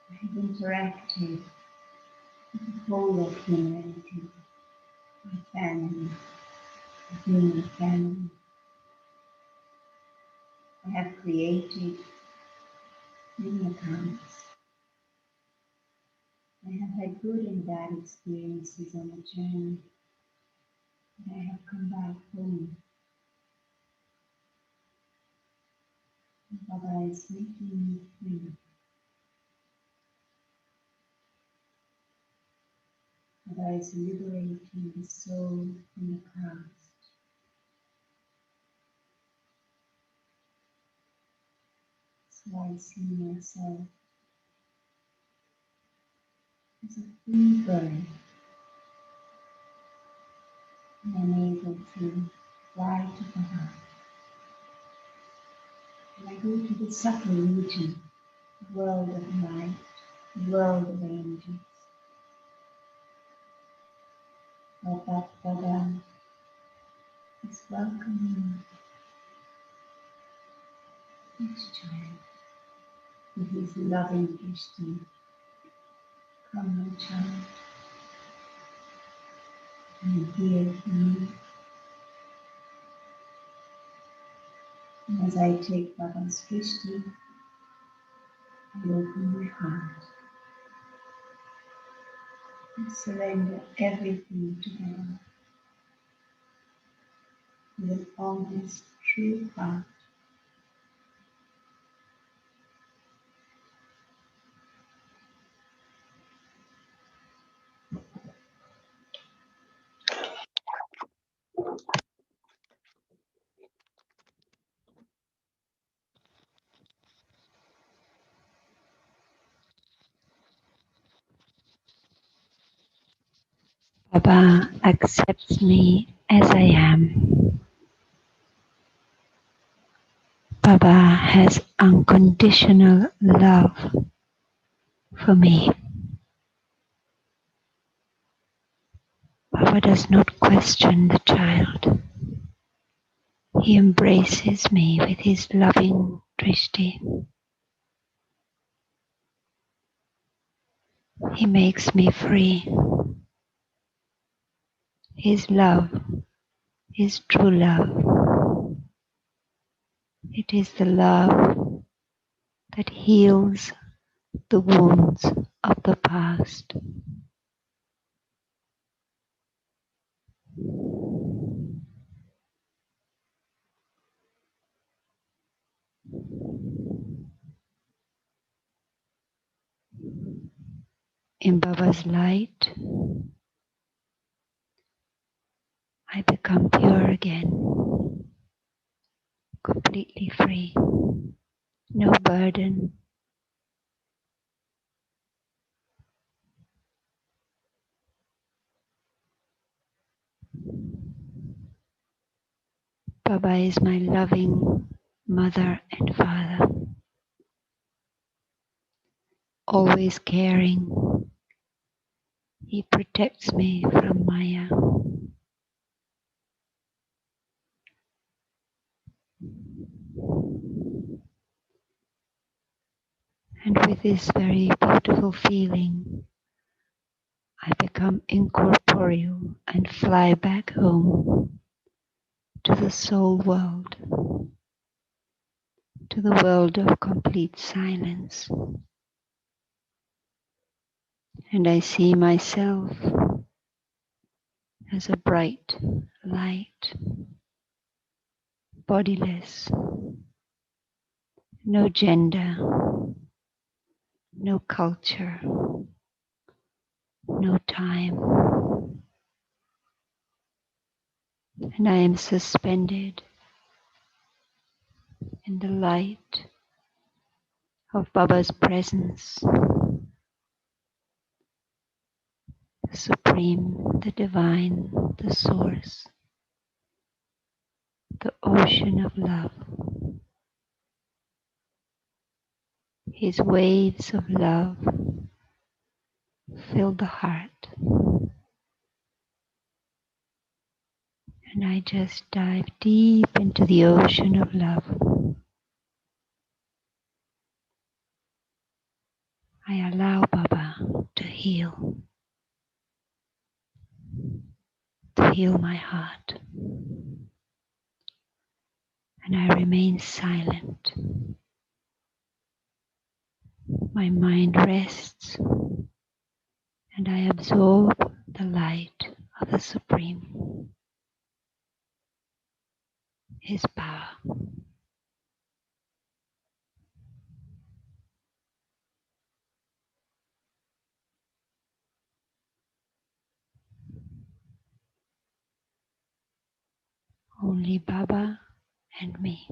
I have interacted with the whole of humanity, my family, the human family. I have created many accounts. I have had good and bad experiences on the journey, and I have come back home. And Baba is making me free. Baba is liberating the soul from the past. So I see myself as a free bird, and I'm able to fly to Baba. And I go to the subtle region, the world of light, the world of angels. Baba is welcoming each child with his loving Ishti. Come, my child, and hear from me. And as I take Baba's Ishti, I open my heart and surrender everything to Baba with an honest, true heart. Baba accepts me as I am. Baba has unconditional love for me. Baba does not question the child. He embraces me with his loving drishti. He makes me free. His love is true love. It is the love that heals the wounds of the past. In Baba's light, I become pure again, completely free, no burden. Baba is my loving mother and father, always caring. He protects me from Maya. And with this very beautiful feeling, I become incorporeal and fly back home to the soul world, to the world of complete silence. And I see myself as a bright light, bodiless, no gender, no culture, no time. And I am suspended in the light of Baba's presence, the supreme, the divine, the source, the ocean of love. His waves of love fill the heart, and I just dive deep into the ocean of love. I allow Baba to heal my heart, and I remain silent. My mind rests, and I absorb the light of the Supreme, His power. Only Baba and me.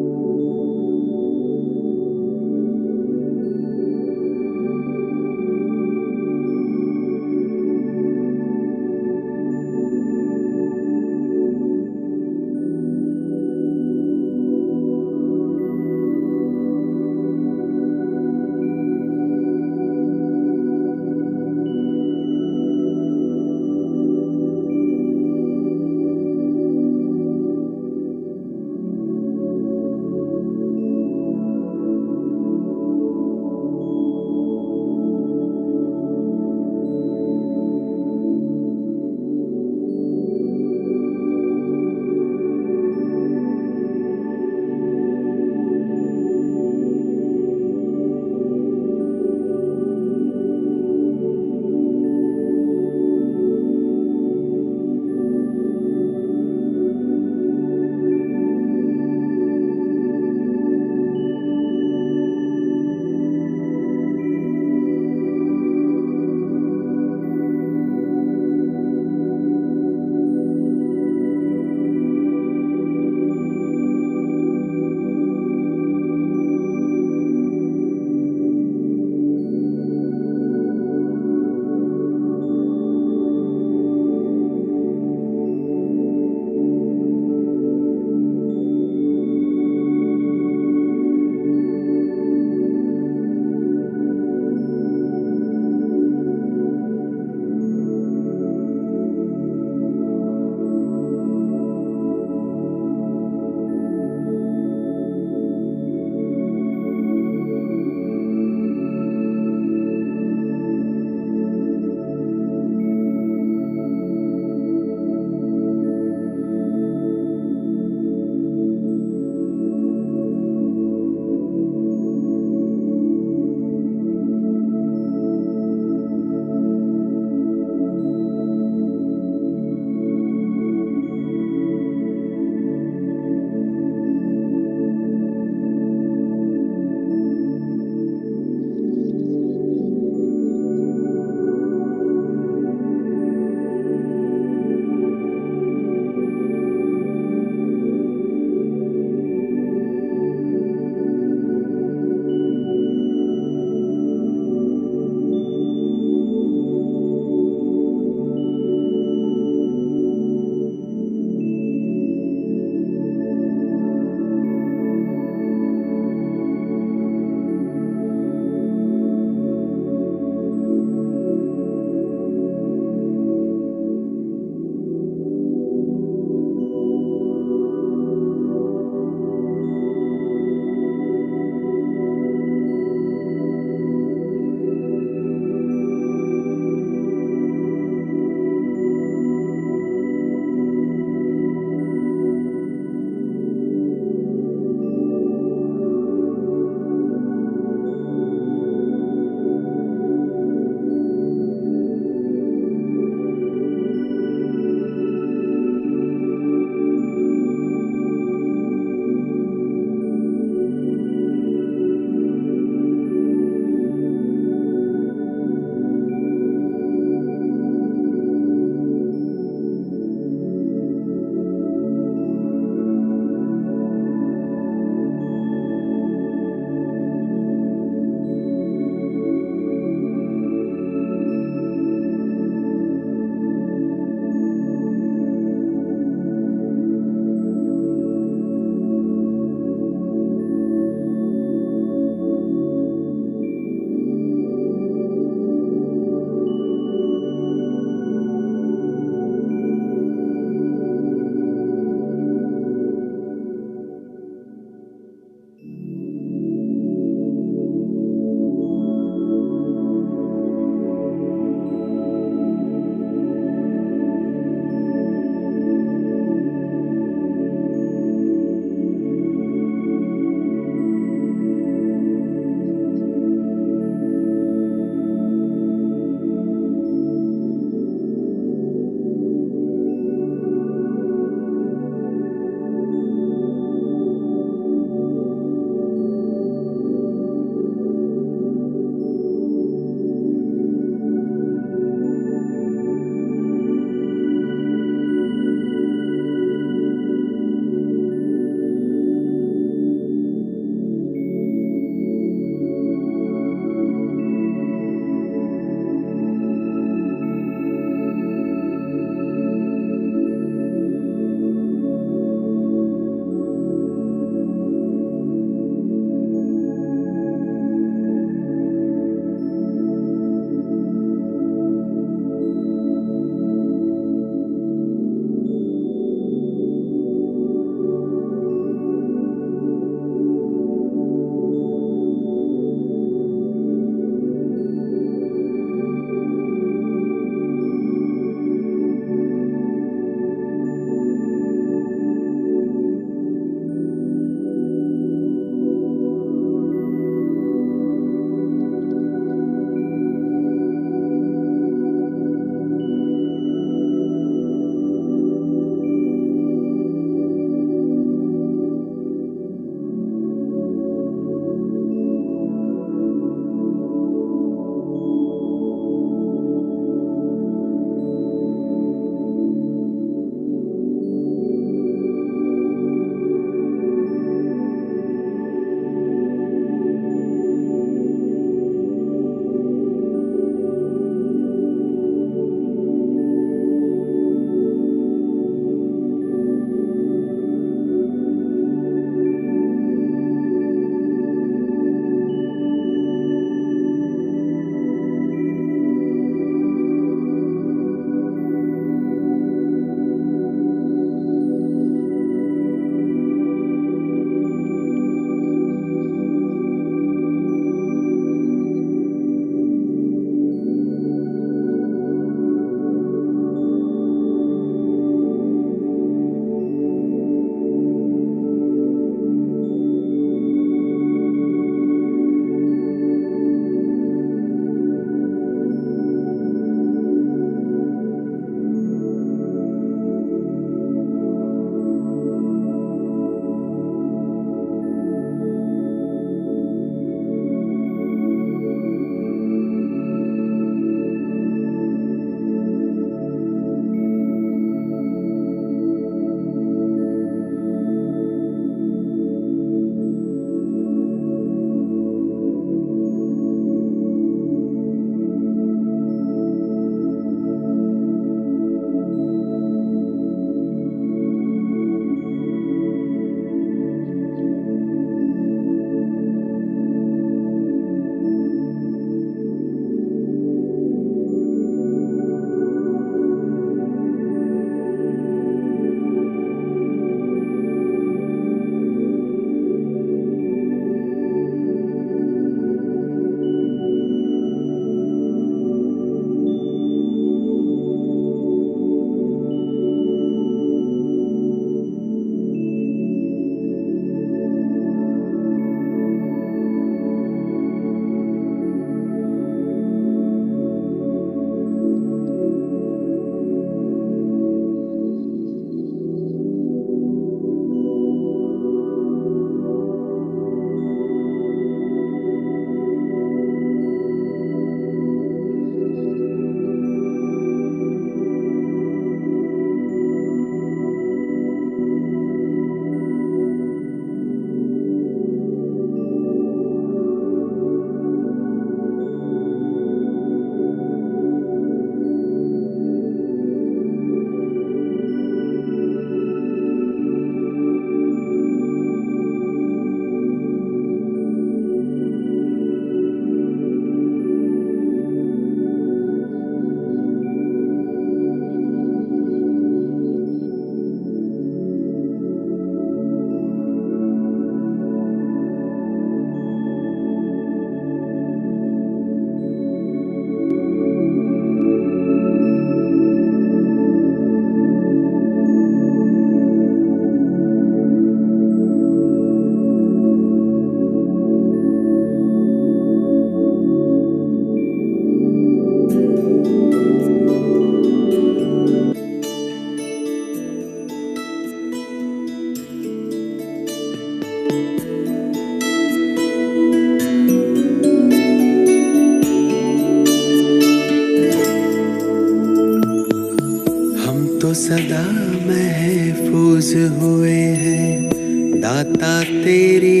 सदा महफूज हुए हैं दाता तेरी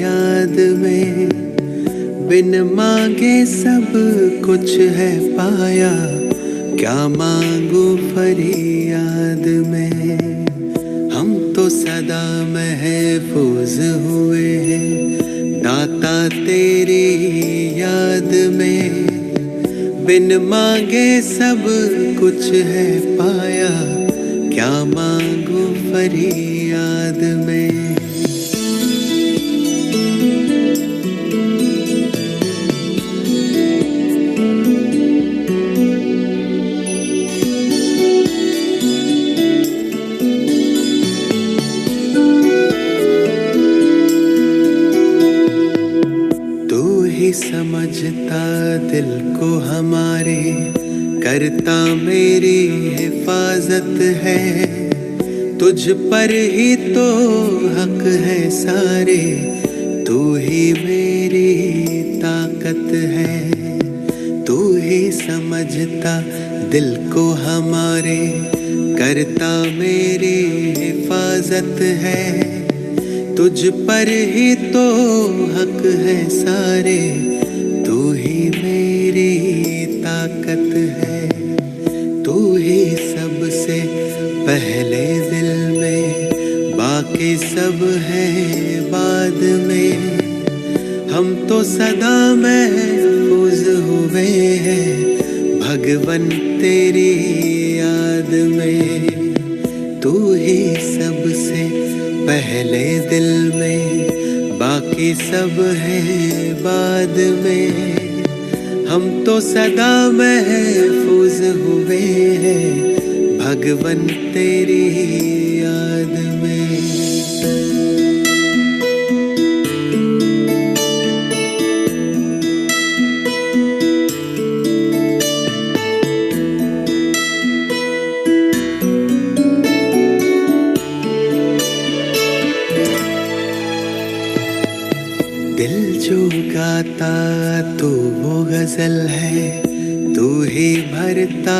याद में, बिन मांगे सब कुछ है पाया, क्या मांगू फरियाद में। हम तो सदा महफूज हुए हैं दाता तेरी याद में, बिन मांगे सब कुछ है पाया, क्या मांगू फरियाद में। तू ही समझता दिल को हमारे, करता मेरी हिफाजत है, तुझ पर ही तो हक है सारे, तू ही मेरी ताकत है। तू ही समझता दिल को हमारे, करता मेरी हिफाजत है, तुझ पर ही तो हक है सारे, तू ही मेरी ताकत है। तू ही सबसे पहले दिल में, बाकी सब है बाद में। हम तो सदा महफूज हुए हैं भगवन तेरी याद में। तू ही सबसे पहले दिल में, बाकी सब है बाद में। हम तो सदा महफूज हुए हैं भगवन तेरी याद में। दिल जो गाता तू वो गजल है, तू ही भरता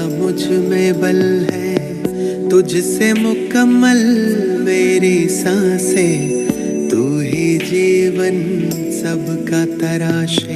मुझ में बल है। तुझसे मुकम्मल मेरी सांसें, तू ही जीवन सबका तराश है।